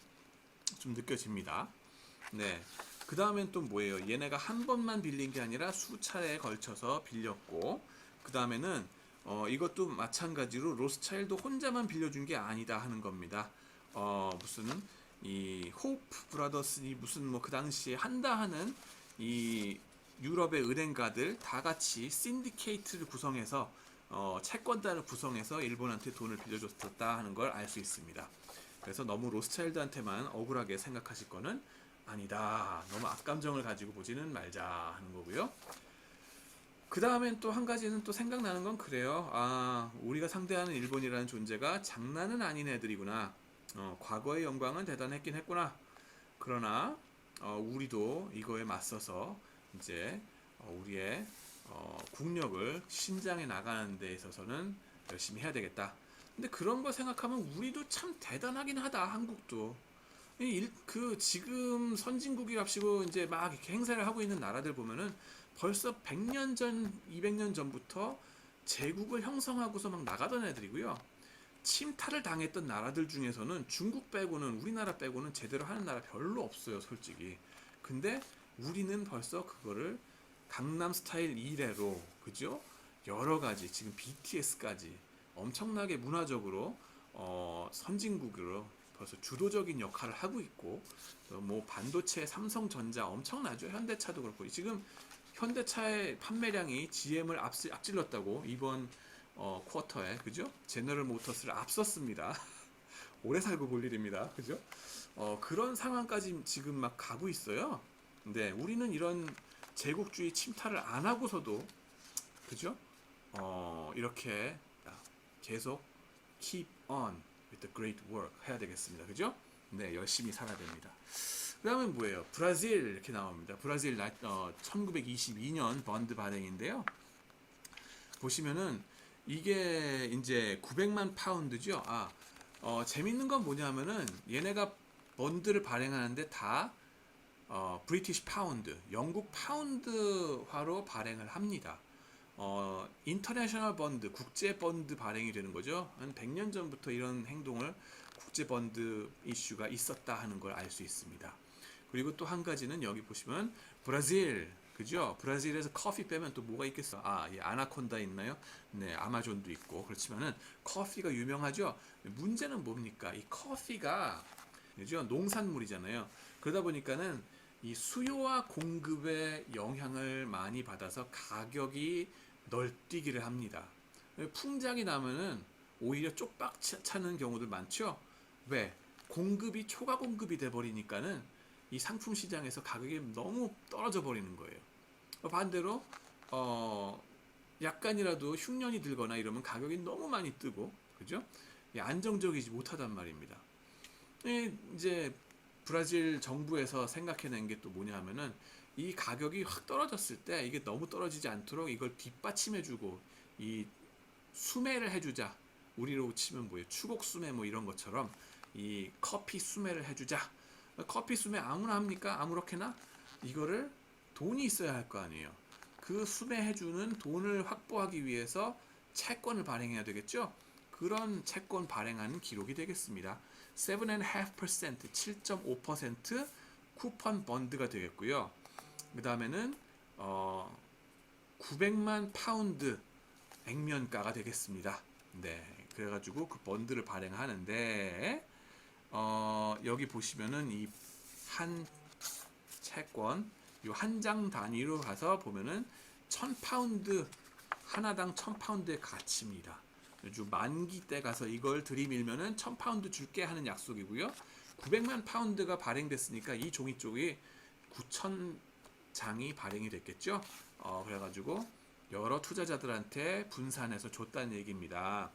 좀 느껴집니다. 네. 그 다음엔 또 뭐예요? 얘네가 한 번만 빌린 게 아니라 수차례에 걸쳐서 빌렸고, 그 다음에는 이것도 마찬가지로 로스차일드 혼자만 빌려준 게 아니다 하는 겁니다. 무슨 이 호프 브라더스니 무슨 뭐 그 당시에 한다 하는 이 유럽의 은행가들 다 같이 신디케이트를 구성해서 채권단을 구성해서 일본한테 돈을 빌려줬었다 하는 걸 알 수 있습니다. 그래서 너무 로스차일드한테만 억울하게 생각하실 거는 아니다. 너무 악감정을 가지고 보지는 말자 하는 거고요. 그 다음엔 또 한 가지는 또 생각나는 건 그래요. 우리가 상대하는 일본이라는 존재가 장난은 아닌 애들이구나. 과거의 영광은 대단했긴 했구나. 그러나 우리도 이거에 맞서서 이제 우리의 국력을 신장해 나가는 데 있어서는 열심히 해야 되겠다. 근데 그런 거 생각하면 우리도 참 대단하긴 하다. 한국도. 그 지금 선진국이랍시고 이제 막 이렇게 행사를 하고 있는 나라들 보면은 벌써 100년 전, 200년 전부터 제국을 형성하고서 막 나가던 애들이고요. 침탈을 당했던 나라들 중에서는 중국 빼고는 우리나라 빼고는 제대로 하는 나라 별로 없어요, 솔직히. 근데 우리는 벌써 그거를 강남 스타일 이래로, 그죠? 여러 가지 지금 BTS까지 엄청나게 문화적으로 선진국으로 벌써 주도적인 역할을 하고 있고, 뭐 반도체 삼성전자 엄청나죠. 현대차도 그렇고 지금 현대차의 판매량이 GM을 앞질렀다고 이번 쿼터에, 그죠? 제너럴 모터스를 앞섰습니다. 오래 살고 볼 일입니다. 그죠? 그런 상황까지 지금 막 가고 있어요. 근데 우리는 이런 제국주의 침탈을 안 하고서도 그죠? 이렇게 계속 keep on with the great work 해야 되겠습니다. 그죠? 네, 열심히 살아야 됩니다. 그 다음에 뭐예요? 브라질 이렇게 나옵니다. 브라질 1922년 번드 발행인데요. 보시면은 이게 이제 900만 파운드죠. 재밌는 건 뭐냐면은 얘네가 번드를 발행하는데 다 브리티시 파운드, 영국 파운드화로 발행을 합니다. 인터내셔널 번드, 국제 번드 발행이 되는 거죠. 한 100년 전부터 이런 행동을 국제 번드 이슈가 있었다 하는 걸 알 수 있습니다. 그리고 또 한 가지는 여기 보시면 브라질, 그죠? 브라질에서 커피 빼면 또 뭐가 있겠어? 아나콘다 있나요? 네, 아마존도 있고. 그렇지만은 커피가 유명하죠. 문제는 뭡니까? 이 커피가 그죠? 농산물이잖아요. 그러다 보니까는 이 수요와 공급의 영향을 많이 받아서 가격이 널뛰기를 합니다. 풍작이 나면은 오히려 쪽박 차는 경우들 많죠. 왜? 공급이 초과 공급이 돼 버리니까는 이 상품 시장에서 가격이 너무 떨어져 버리는 거예요. 반대로 약간이라도 흉년이 들거나 이러면 가격이 너무 많이 뜨고, 그죠? 안정적이지 못하단 말입니다. 이제 브라질 정부에서 생각해낸 게 또 뭐냐 하면은 이 가격이 확 떨어졌을 때 이게 너무 떨어지지 않도록 이걸 뒷받침해주고 이 수매를 해주자. 우리로 치면 뭐예요? 추곡 수매 뭐 이런 것처럼 이 커피 수매를 해주자. 커피 수매 아무나 합니까? 아무렇게나? 이거를 돈이 있어야 할 거 아니에요. 그 수매해주는 돈을 확보하기 위해서 채권을 발행해야 되겠죠? 그런 채권 발행하는 기록이 되겠습니다. 7.5%, 7.5% 쿠폰 번드가 되겠고요. 그 다음에는 900만 파운드 액면가가 되겠습니다. 네, 그래가지고 그 번드를 발행하는데 여기 보시면은 이 한 채권, 이 한 장 단위로 가서 보면은 1000파운드 하나당 1000파운드의 가치입니다. 아주 만기 때 가서 이걸 들이밀면은 1000파운드 줄게 하는 약속이고요. 900만 파운드가 발행됐으니까 이 종이 쪽이 9000장이 발행이 됐겠죠. 그래가지고 여러 투자자들한테 분산해서 줬다는 얘기입니다.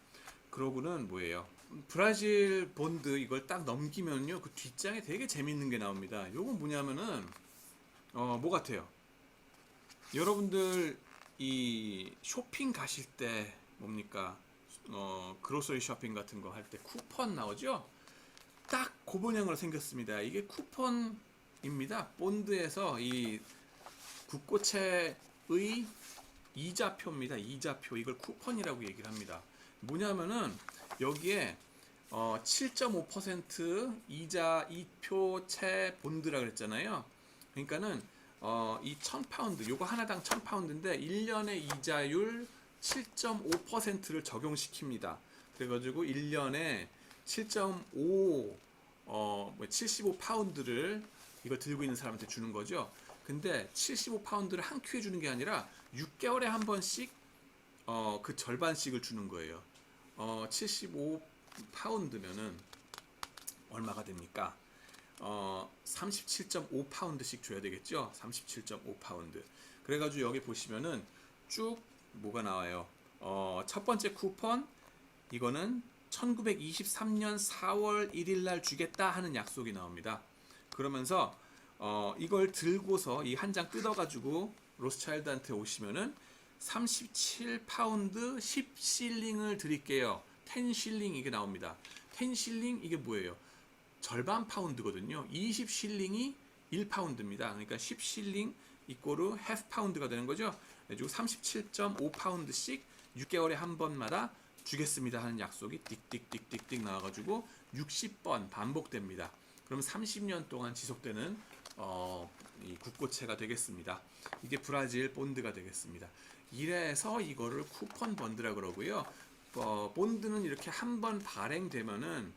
그러고는 뭐예요? 브라질 본드 이걸 딱 넘기면요, 그 뒷장에 되게 재밌는 게 나옵니다. 요건 뭐냐면은 뭐 같아요? 여러분들 이 쇼핑 가실 때 뭡니까? 그로서리 쇼핑 같은 거 할 때 쿠폰 나오죠? 딱 그 모양으로 생겼습니다. 이게 쿠폰입니다. 본드에서 이 국고채의 이자표입니다. 이자표. 이걸 쿠폰이라고 얘기를 합니다. 뭐냐면은 여기에 7.5% 이자 2표채 본드라 그랬잖아요. 그러니까는 이 1000파운드, 요거 하나당 1000파운드인데 1년의 이자율 7.5%를 적용시킵니다. 그래가지고 1년에 7.5 75파운드를 이거 들고 있는 사람한테 주는 거죠. 근데 75파운드를 한 큐에 주는 게 아니라 6개월에 한 번씩 그 절반씩을 주는 거예요. 75파운드면은 얼마가 됩니까? 37.5파운드씩 줘야 되겠죠? 37.5파운드. 그래가지고 여기 보시면은 쭉 뭐가 나와요? 첫 번째 쿠폰, 이거는 1923년 4월 1일 날 주겠다 하는 약속이 나옵니다. 그러면서 이걸 들고서 이 한 장 뜯어가지고 로스차일드한테 오시면은 37파운드 10실링을 드릴게요. 10실링 이게 나옵니다. 10실링 이게 뭐예요? 절반 파운드거든요. 20실링이 1파운드입니다. 그러니까 10실링 이꼬르 half 파운드가 되는 거죠. 그리고 37.5파운드씩 6개월에 한 번마다 주겠습니다 하는 약속이 띡띡띡띡띡 나와가지고 60번 반복됩니다. 그럼 30년 동안 지속되는 이 국고채가 되겠습니다. 이게 브라질 본드가 되겠습니다. 이래서 이거를 쿠폰 본드라 그러고요. 본드는 이렇게 한 번 발행되면은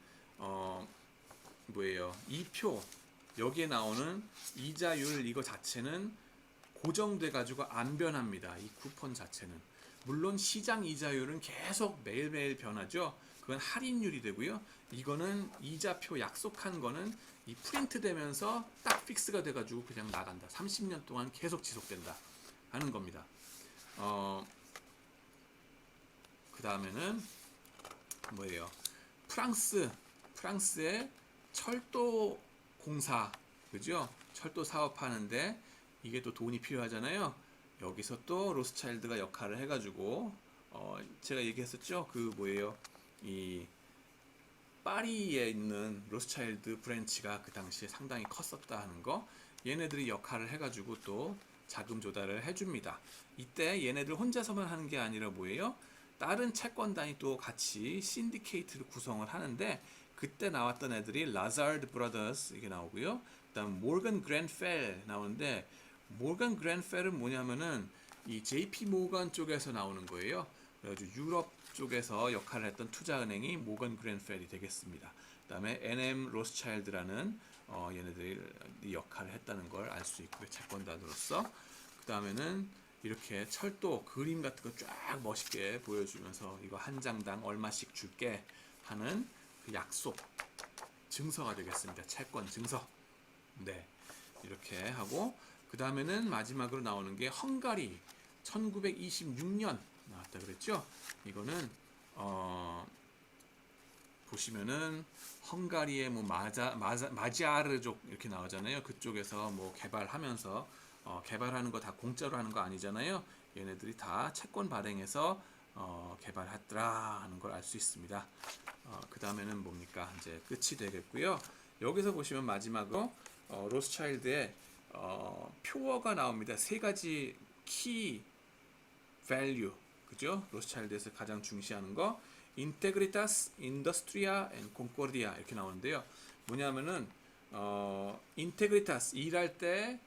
뭐예요? 2표 여기에 나오는 이자율 이거 자체는 고정돼 가지고 안 변합니다. 이 쿠폰 자체는. 물론 시장 이자율은 계속 매일매일 변하죠. 그건 할인율이 되고요. 이거는 이자표 약속한 거는 이 프린트 되면서 딱 픽스가 돼가지고 그냥 나간다. 30년 동안 계속 지속된다 하는 겁니다. 그 다음에는 뭐예요? 프랑스의 철도 공사, 그죠? 철도 사업하는데 이게 또 돈이 필요하잖아요. 여기서 또 로스차일드가 역할을 해가지고 제가 얘기했었죠. 그 뭐예요? 이 파리에 있는 로스차일드 브랜치가 그 당시에 상당히 컸었다 하는 거. 얘네들이 역할을 해가지고 또 자금 조달을 해줍니다. 이때 얘네들 혼자서만 하는 게 아니라 뭐예요? 다른 채권단이 또 같이 신디케이트를 구성을 하는데 그때 나왔던 애들이 라자르드 브라더스 이게 나오고요. 그다음 모건 그랜펠 나오는데 모건 그랜펠은 뭐냐면은 이 JP 모건 쪽에서 나오는 거예요. 그래가지고 유럽 쪽에서 역할을 했던 투자은행이 모건 그랜펠이 되겠습니다. 그다음에 NM 로스차일드라는 얘네들이 역할을 했다는 걸 알 수 있고요. 채권단으로서. 그다음에는 이렇게 철도 그림 같은 거 쫙 멋있게 보여주면서 이거 한 장당 얼마씩 줄게 하는 그 약속 증서가 되겠습니다. 채권 증서. 네, 이렇게 하고 그 다음에는 마지막으로 나오는 게 헝가리 1926년 나왔다 그랬죠. 이거는 보시면은 헝가리의 뭐 마자르족 이렇게 나오잖아요. 그쪽에서 뭐 개발하면서 개발하는 거 다 공짜로 하는 거 아니잖아요. 얘네들이 다 채권 발행해서 개발했더라 하는 걸 알 수 있습니다. 그 다음에는 뭡니까? 이제 끝이 되겠고요. 여기서 보시면 마지막으로 로스차일드의 표어가 나옵니다. 세 가지 키 밸류, 그죠? 로스차일드에서 가장 중시하는 거 인테그리타스, 인더스트리아 앤 콘코르디아 이렇게 나오는데요. 뭐냐면은 인테그리타스 일할 때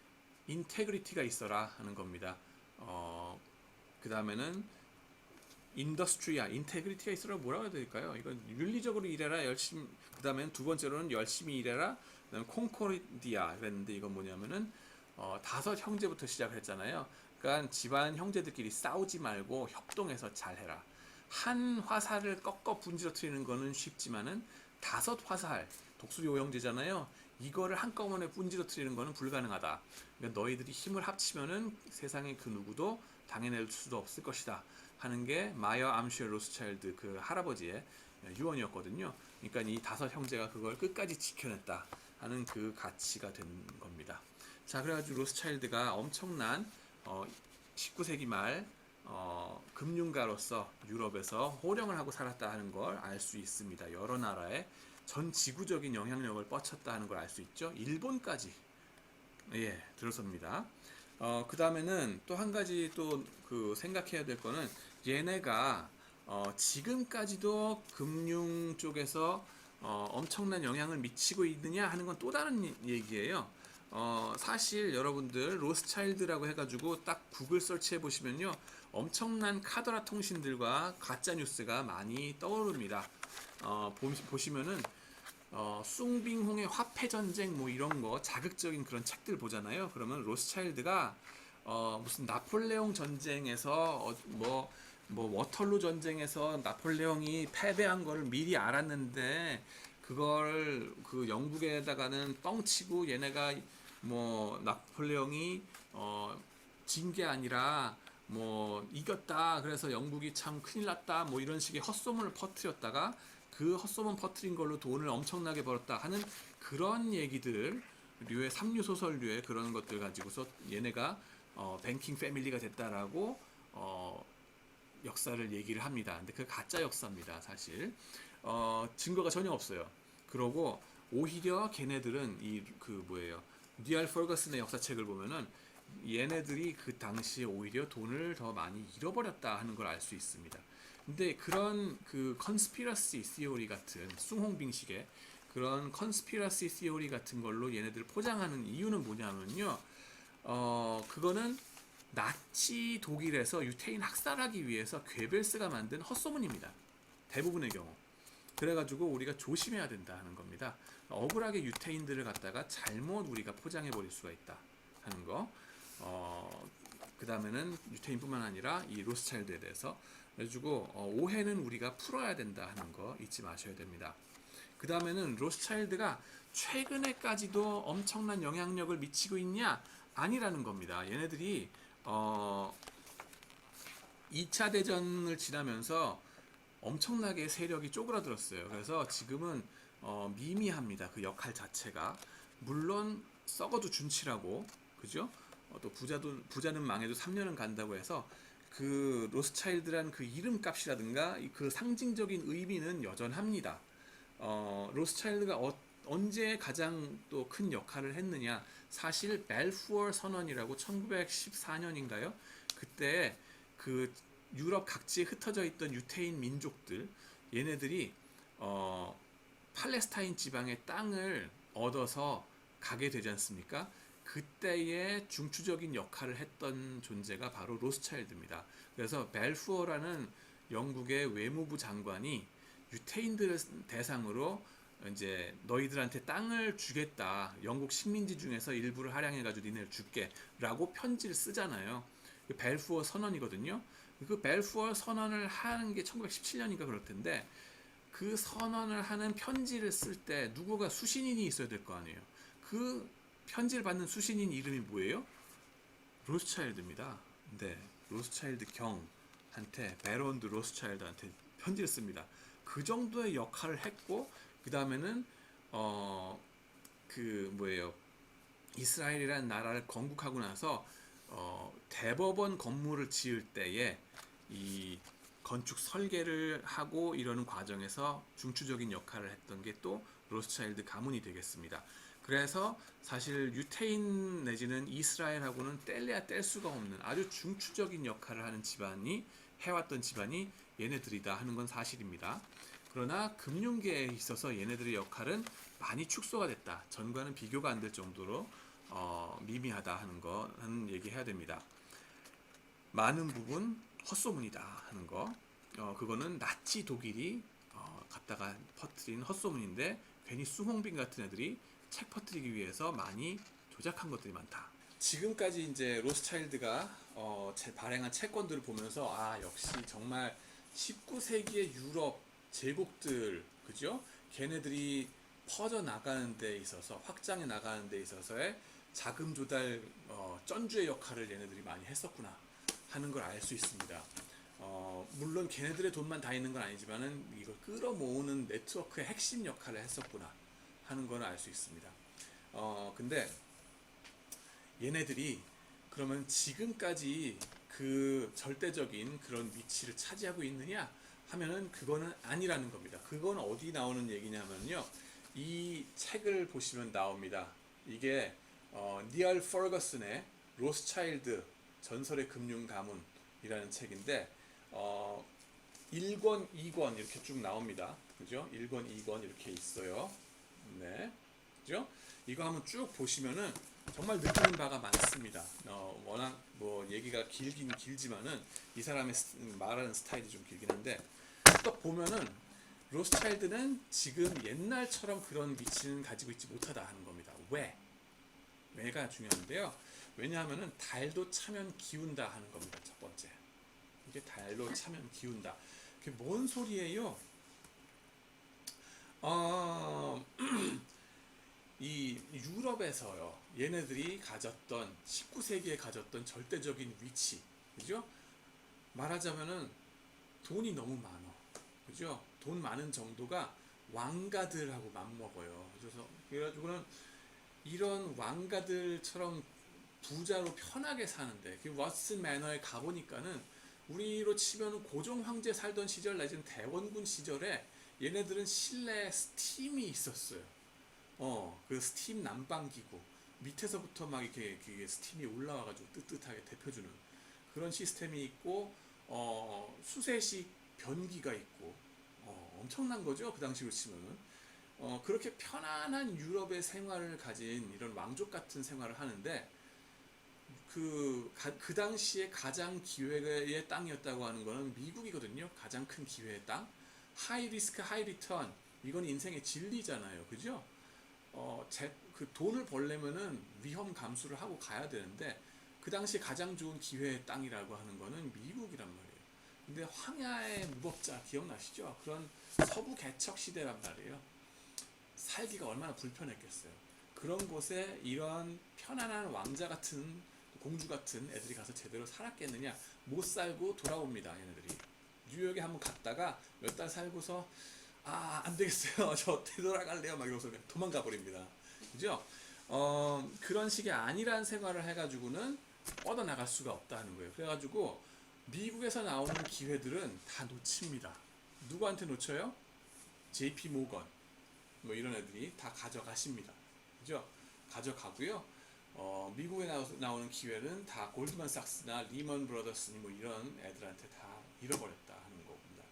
인테그리티가 있어라 하는 겁니다. 그 다음에는 인더스트리아 인테그리티가 있어라 뭐라고 해야 될까요? 이건 윤리적으로 일해라 열심히. 그 다음에는 두 번째로는 열심히 일해라. 그다음에 콘코르디아 그랬는데 이건 뭐냐면은 5 형제부터 시작했잖아요. 그러니까 집안 형제들끼리 싸우지 말고 협동해서 잘해라. 한 화살을 꺾어 분지러뜨리는 거는 쉽지만은 5 화살 독수리 오형제잖아요. 이거를 한꺼번에 분지러뜨리는 거는 불가능하다. 그러니까 너희들이 힘을 합치면은 세상에 그 누구도 당해낼 수도 없을 것이다 하는 게 마이어 암슈 로스차일드 그 할아버지의 유언이었거든요. 그러니까 이 5 형제가 그걸 끝까지 지켜냈다 하는 그 가치가 된 겁니다. 자, 그래가지고 로스차일드가 엄청난 19세기 말 금융가로서 유럽에서 호령을 하고 살았다 하는 걸 알 수 있습니다. 여러 나라에 전 지구적인 영향력을 뻗쳤다 하는 걸 알 수 있죠. 일본까지 들어섭니다. 그 다음에는 또 한 가지 또 그 생각해야 될 거는 얘네가 지금까지도 금융 쪽에서 엄청난 영향을 미치고 있느냐 하는 건 또 다른 얘기예요. 사실 여러분들 로스차일드라고 해가지고 딱 구글 설치해 보시면요 엄청난 카더라 통신들과 가짜 뉴스가 많이 떠오릅니다. 보시면은 숭빙홍의 화폐 전쟁 뭐 이런 거 자극적인 그런 책들 보잖아요. 그러면 로스차일드가 무슨 나폴레옹 전쟁에서 뭐 워털루 전쟁에서 나폴레옹이 패배한 거를 미리 알았는데 그걸 그 영국에다가는 뻥치고 얘네가 뭐 나폴레옹이 진 게 아니라 뭐 이겼다 그래서 영국이 참 큰일 났다 뭐 이런 식의 헛소문을 퍼뜨렸다가 그 헛소문 퍼뜨린 걸로 돈을 엄청나게 벌었다 하는 그런 얘기들 류의 삼류소설류의 그런 것들 가지고서 얘네가 뱅킹 패밀리가 됐다라고 역사를 얘기를 합니다. 근데 그 가짜 역사입니다, 사실. 증거가 전혀 없어요. 그러고 오히려 걔네들은 이 그 뭐예요? 니알 퍼거슨의 역사책을 보면은 얘네들이 그 당시에 오히려 돈을 더 많이 잃어버렸다 하는 걸 알 수 있습니다. 근데 그런 그 컨스피러시 시오리 같은 숭홍빙식의 그런 컨스피러시 시오리 같은 걸로 얘네들 포장하는 이유는 뭐냐면요. 그거는 나치 독일에서 유태인 학살하기 위해서 괴벨스가 만든 헛소문입니다. 대부분의 경우. 그래가지고 우리가 조심해야 된다 하는 겁니다. 억울하게 유태인들을 갖다가 잘못 우리가 포장해 버릴 수가 있다 하는 거. 그 다음에는 유태인뿐만 아니라 이 로스차일드에 대해서 그래가지고 오해는 우리가 풀어야 된다 하는 거 잊지 마셔야 됩니다. 그 다음에는 로스차일드가 최근에까지도 엄청난 영향력을 미치고 있냐? 아니라는 겁니다. 얘네들이 2차 대전을 지나면서 엄청나게 세력이 쪼그라들었어요. 그래서 지금은 미미합니다. 그 역할 자체가. 물론 썩어도 준치라고, 그죠? 또 부자는 망해도 3년은 간다고 해서 그 로스차일드란 그 이름값이라든가 그 상징적인 의미는 여전합니다. 로스차일드가 언제 가장 또 큰 역할을 했느냐? 사실 벨푸어 선언이라고 1914년인가요? 그때 그 유럽 각지에 흩어져 있던 유태인 민족들 얘네들이 팔레스타인 지방의 땅을 얻어서 가게 되지 않습니까? 그때의 중추적인 역할을 했던 존재가 바로 로스차일드입니다. 그래서 벨푸어라는 영국의 외무부 장관이 유태인들을 대상으로 이제 너희들한테 땅을 주겠다. 영국 식민지 중에서 일부를 할양해가지고 니네를 줄게라고 편지를 쓰잖아요. 그 벨푸어 선언이거든요. 그 벨푸어 선언을 하는 게 1917년인가 그럴 텐데 그 선언을 하는 편지를 쓸 때 누구가 수신인이 있어야 될 거 아니에요. 그 편지를 받는 수신인 이름이 뭐예요? 로스차일드입니다. 네, 로스차일드 경한테 베론드 로스차일드한테 편지를 씁니다. 그 정도의 역할을 했고 그 다음에는 그 뭐예요? 이스라엘이라는 나라를 건국하고 나서 대법원 건물을 지을 때에 이 건축 설계를 하고 이러는 과정에서 중추적인 역할을 했던 게 또 로스차일드 가문이 되겠습니다. 그래서 사실 유태인 내지는 이스라엘하고는 뗄래야 뗄 수가 없는 아주 중추적인 역할을 하는 집안이 해왔던 집안이 얘네들이다 하는 건 사실입니다. 그러나 금융계에 있어서 얘네들의 역할은 많이 축소가 됐다. 전과는 비교가 안 될 정도로 미미하다 하는 얘기해야 됩니다. 많은 부분 헛소문이다 하는 거. 그거는 나치 독일이 갖다가 퍼뜨린 헛소문인데 괜히 수홍빈 같은 애들이 책 퍼뜨리기 위해서 많이 조작한 것들이 많다. 지금까지 이제 로스차일드가 발행한 채권들을 보면서 역시 정말 19세기의 유럽 제국들 그죠? 걔네들이 퍼져 나가는 데 있어서 확장해 나가는 데 있어서의 자금 조달 쩐주의 역할을 얘네들이 많이 했었구나 하는 걸 알 수 있습니다. 물론 걔네들의 돈만 다 있는 건 아니지만은 이걸 끌어모으는 네트워크의 핵심 역할을 했었구나 하는 걸 알 수 있습니다. 근데 얘네들이 그러면 지금까지 그 절대적인 그런 위치를 차지하고 있느냐 하면은 그거는 아니라는 겁니다. 그건 어디 나오는 얘기냐면요. 이 책을 보시면 나옵니다. 이게 니얼 퍼거슨의 로스차일드 전설의 금융 가문이라는 책인데 1권, 2권 이렇게 쭉 나옵니다. 그죠? 1권, 2권 이렇게 있어요. 네. 그죠? 이거 한번 쭉 보시면은 정말 느끼는 바가 많습니다. 워낙 뭐 얘기가 길긴 길지만은 이 사람의 말하는 스타일이 좀 길긴 한데 또 보면은 로스차일드는 지금 옛날처럼 그런 위치는 가지고 있지 못하다 하는 겁니다. 왜가 중요한데요. 왜냐하면은 달도 차면 기운다 하는 겁니다. 첫 번째. 이게 달도 차면 기운다. 그게 뭔 소리예요? 이 유럽에서요. 얘네들이 가졌던 19세기에 가졌던 절대적인 위치, 그죠? 말하자면은 돈이 너무 많어, 그죠? 돈 많은 정도가 왕가들하고 맞먹어요. 그래가지고는 이런 왕가들처럼 부자로 편하게 사는데 그 왓슨 매너에 가보니까는 우리로 치면 고종 황제 살던 시절 내지는 대원군 시절에 얘네들은 실내에 스팀이 있었어요. 그 스팀 난방기구 밑에서부터 막 이렇게 스팀이 올라와가지고 뜨뜻하게 데펴주는 그런 시스템이 있고 수세식 변기가 있고 엄청난 거죠. 그 당시로 치면은 그렇게 편안한 유럽의 생활을 가진 이런 왕족 같은 생활을 하는데 그 당시에 가장 기회의 땅이었다고 하는 거는 미국이거든요. 가장 큰 기회의 땅. 하이 리스크 하이 리턴 이건 인생의 진리잖아요. 그죠? 그 돈을 벌려면은 위험 감수를 하고 가야 되는데 그 당시 가장 좋은 기회의 땅이라고 하는 거는 미국이란 말이에요. 근데 황야의 무법자 기억나시죠? 그런 서부 개척 시대란 말이에요. 살기가 얼마나 불편했겠어요. 그런 곳에 이런 편안한 왕자 같은 공주 같은 애들이 가서 제대로 살았겠느냐? 못 살고 돌아옵니다. 얘네들이 뉴욕에 한번 갔다가 몇 달 살고서 안 되겠어요. 저 되돌아갈래요. 막 이러면서 그냥 도망가 버립니다. 그죠? 그런 식의 안일한 생활을 해가지고는 뻗어나갈 수가 없다는 거예요. 그래가지고 미국에서 나오는 기회들은 다 놓칩니다. 누구한테 놓쳐요? JP 모건 뭐 이런 애들이 다 가져가십니다. 그죠? 가져가고요. 미국에 나오는 기회는 다 골드만삭스나 리먼 브라더스 뭐 이런 애들한테 다 잃어버렸다 하는 겁니다.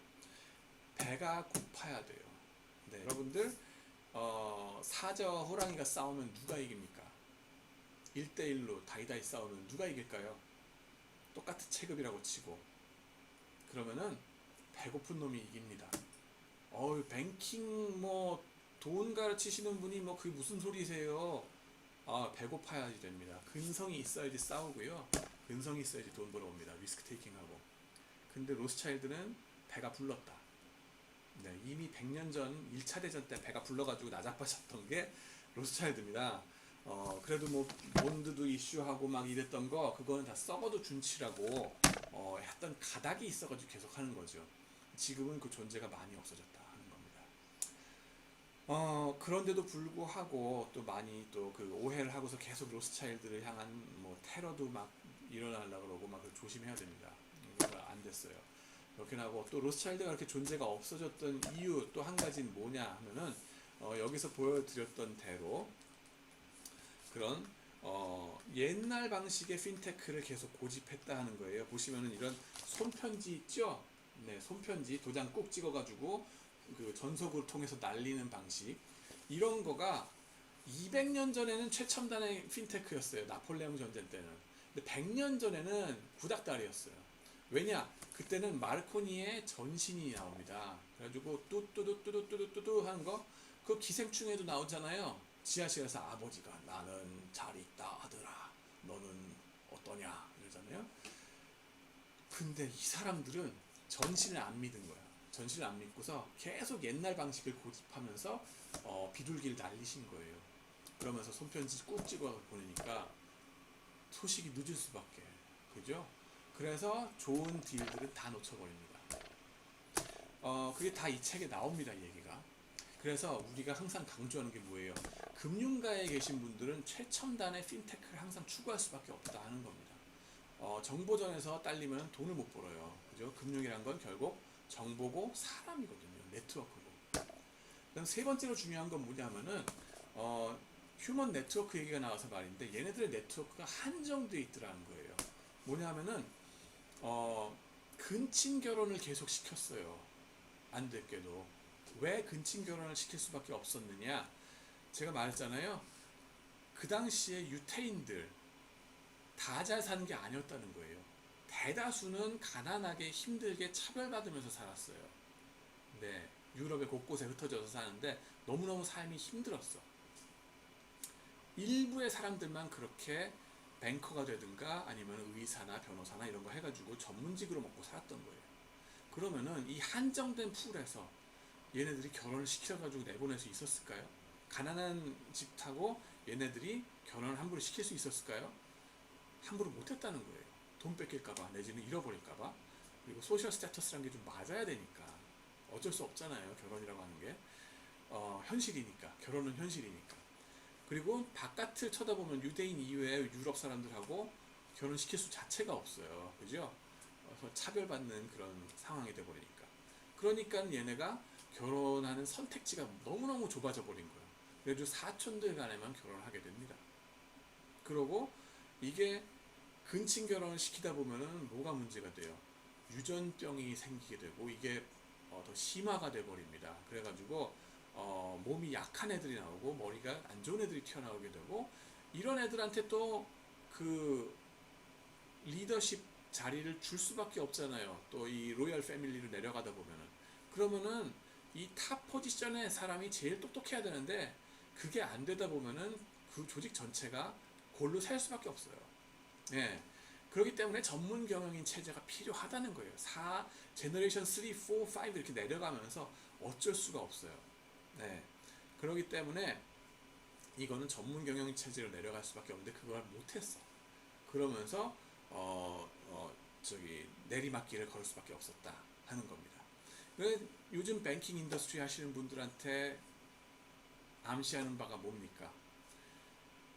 배가 고파야 돼요. 네, 여러분들 사자와 호랑이가 싸우면 누가 이깁니까? 1대1로 다이다이 싸우면 누가 이길까요? 똑같은 체급이라고 치고 그러면은 배고픈 놈이 이깁니다. 뱅킹 뭐 돈 가르치시는 분이 뭐 그게 무슨 소리세요? 배고파야지 됩니다. 근성이 있어야지 싸우고요. 근성이 있어야지 돈 벌어옵니다. 리스크 테이킹하고. 근데 로스차일드는 배가 불렀다. 네, 이미 100년 전 1차 대전 때 배가 불러가지고 나자빠졌던 게 로스차일드입니다. 그래도 뭐 몬드도 이슈하고 막 이랬던 거 그거는 다 썩어도 준치라고 했던 가닥이 있어가지고 계속 하는 거죠. 지금은 그 존재가 많이 없어졌다 하는 겁니다. 그런데도 불구하고 또 많이 또 그 오해를 하고서 계속 로스차일드를 향한 뭐 테러도 막 일어나려고 그러고 막 조심해야 됩니다. 이거 안 됐어요. 그렇게 하고 또 로스차일드가 그렇게 존재가 없어졌던 이유 또 한 가지는 뭐냐 하면은 여기서 보여드렸던 대로 그런 옛날 방식의 핀테크를 계속 고집했다 하는 거예요. 보시면은 이런 손편지 있죠? 네, 손편지 도장 꼭 찍어가지고 그 전속을 통해서 날리는 방식 이런 거가 200년 전에는 최첨단의 핀테크였어요. 나폴레옹 전쟁 때는. 근데 100년 전에는 구닥다리였어요. 왜냐? 그때는 마르코니의 전신이 나옵니다. 그래가지고 뚜뚜뚜뚜뚜뚜뚜 하는 거, 그 기생충에도 나오잖아요. 지하실에서 아버지가 나는 잘 있다 아들아, 너는 어떠냐 이러잖아요. 근데 이 사람들은 전신을 안 믿은 거야. 전신을 안 믿고서 계속 옛날 방식을 고집하면서 비둘기를 날리신 거예요. 그러면서 손편지 꾹 찍어 보내니까 소식이 늦을 수밖에. 그죠? 그래서 좋은 딜들은 다 놓쳐버립니다. 그게 다 이 책에 나옵니다, 얘기가. 그래서 우리가 항상 강조하는 게 뭐예요? 금융가에 계신 분들은 최첨단의 핀테크를 항상 추구할 수밖에 없다 하는 겁니다. 정보전에서 딸리면 돈을 못 벌어요. 그죠? 금융이란 건 결국 정보고 사람이거든요. 네트워크고. 그다음 세 번째로 중요한 건 뭐냐면은 휴먼 네트워크 얘기가 나와서 말인데 얘네들의 네트워크가 한정되어 있더라는 거예요. 뭐냐면은 근친 결혼을 계속 시켰어요. 안 됐게도. 왜 근친 결혼을 시킬 수밖에 없었느냐? 제가 말했잖아요. 그 당시에 유태인들 다 잘 사는 게 아니었다는 거예요. 대다수는 가난하게 힘들게 차별받으면서 살았어요. 네, 유럽의 곳곳에 흩어져서 사는데 너무너무 삶이 힘들었어. 일부의 사람들만 그렇게 뱅커가 되든가 아니면 의사나 변호사나 이런 거 해가지고 전문직으로 먹고 살았던 거예요. 그러면은 이 한정된 풀에서 얘네들이 결혼을 시켜가지고 내보낼 수 있었을까요? 가난한 집 타고 얘네들이 결혼을 함부로 시킬 수 있었을까요? 함부로 못했다는 거예요. 돈 뺏길까봐 내지는 잃어버릴까봐. 그리고 소셜 스태터스라는 게 좀 맞아야 되니까 어쩔 수 없잖아요. 결혼이라고 하는 게 현실이니까. 결혼은 현실이니까. 그리고 바깥을 쳐다보면 유대인 이외의 유럽 사람들하고 결혼시킬 수 자체가 없어요. 그죠? 그래서 차별받는 그런 상황이 돼버리니까. 그러니까 얘네가 결혼하는 선택지가 너무너무 좁아져 버린 거예요. 그래도 사촌들 간에만 결혼을 하게 됩니다. 그러고 이게 근친 결혼을 시키다 보면은 뭐가 문제가 돼요? 유전병이 생기게 되고 이게 더 심화가 돼 버립니다. 그래가지고 몸이 약한 애들이 나오고 머리가 안 좋은 애들이 튀어나오게 되고 이런 애들한테 또 그 리더십 자리를 줄 수밖에 없잖아요. 또 이 로열 패밀리로 내려가다 보면은 그러면은 이 탑 포지션의 사람이 제일 똑똑해야 되는데 그게 안 되다 보면은 그 조직 전체가 골로 살 수밖에 없어요. 예. 그렇기 때문에 전문 경영인 체제가 필요하다는 거예요. 4, 제너레이션 3, 4, 5 이렇게 내려가면서 어쩔 수가 없어요. 네. 그렇기 때문에 이거는 전문 경영인 체제로 내려갈 수밖에 없는데 그걸 못했어. 그러면서 내리막길을 걸을 수밖에 없었다 하는 겁니다. 요즘 뱅킹 인더스트리 하시는 분들한테 암시하는 바가 뭡니까?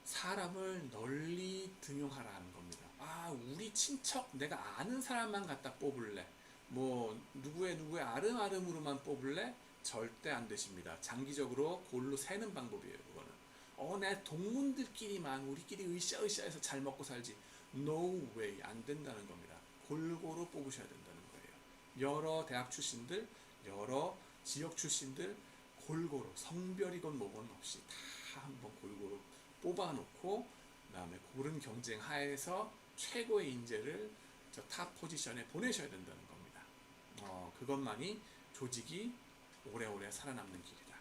사람을 널리 등용하라는 겁니다. 아, 우리 친척 내가 아는 사람만 갖다 뽑을래. 뭐 누구의 아름아름으로만 뽑을래? 절대 안 되십니다. 장기적으로 골로 새는 방법이에요. 그거는. 내 동문들끼리만 우리끼리 으쌰으쌰해서 잘 먹고 살지. No way 안 된다는 겁니다. 골고루 뽑으셔야 된다는 거예요. 여러 대학 출신들, 여러 지역 출신들 골고루 성별이건 뭐건 없이 다 한번 골고루 뽑아놓고 그다음에 고른 경쟁 하에서 최고의 인재를 저 탑 포지션에 보내셔야 된다는 겁니다. 그것만이 조직이 오래오래 살아남는 길이다.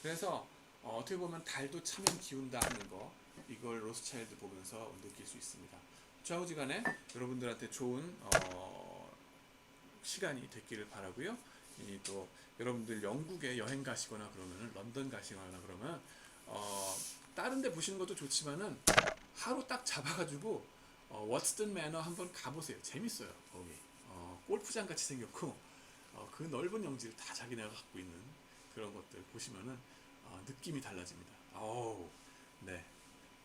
그래서 어떻게 보면 달도 차면 기운다 하는 거 이걸 로스차일드 보면서 느낄 수 있습니다. 좌우지간에 여러분들한테 좋은 시간이 됐기를 바라고요. 또 여러분들 영국에 여행 가시거나 그러면 런던 가시거나 그러면 다른 데 보시는 것도 좋지만은 하루 딱 잡아가지고 워츠든 매너 한번 가보세요. 재밌어요. 거기 골프장 같이 생겼고 그 넓은 영지를 다 자기네가 갖고 있는 그런 것들 보시면은 느낌이 달라집니다. 네.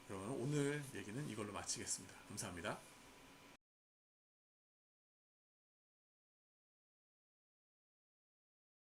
그러면 오늘 얘기는 이걸로 마치겠습니다. 감사합니다.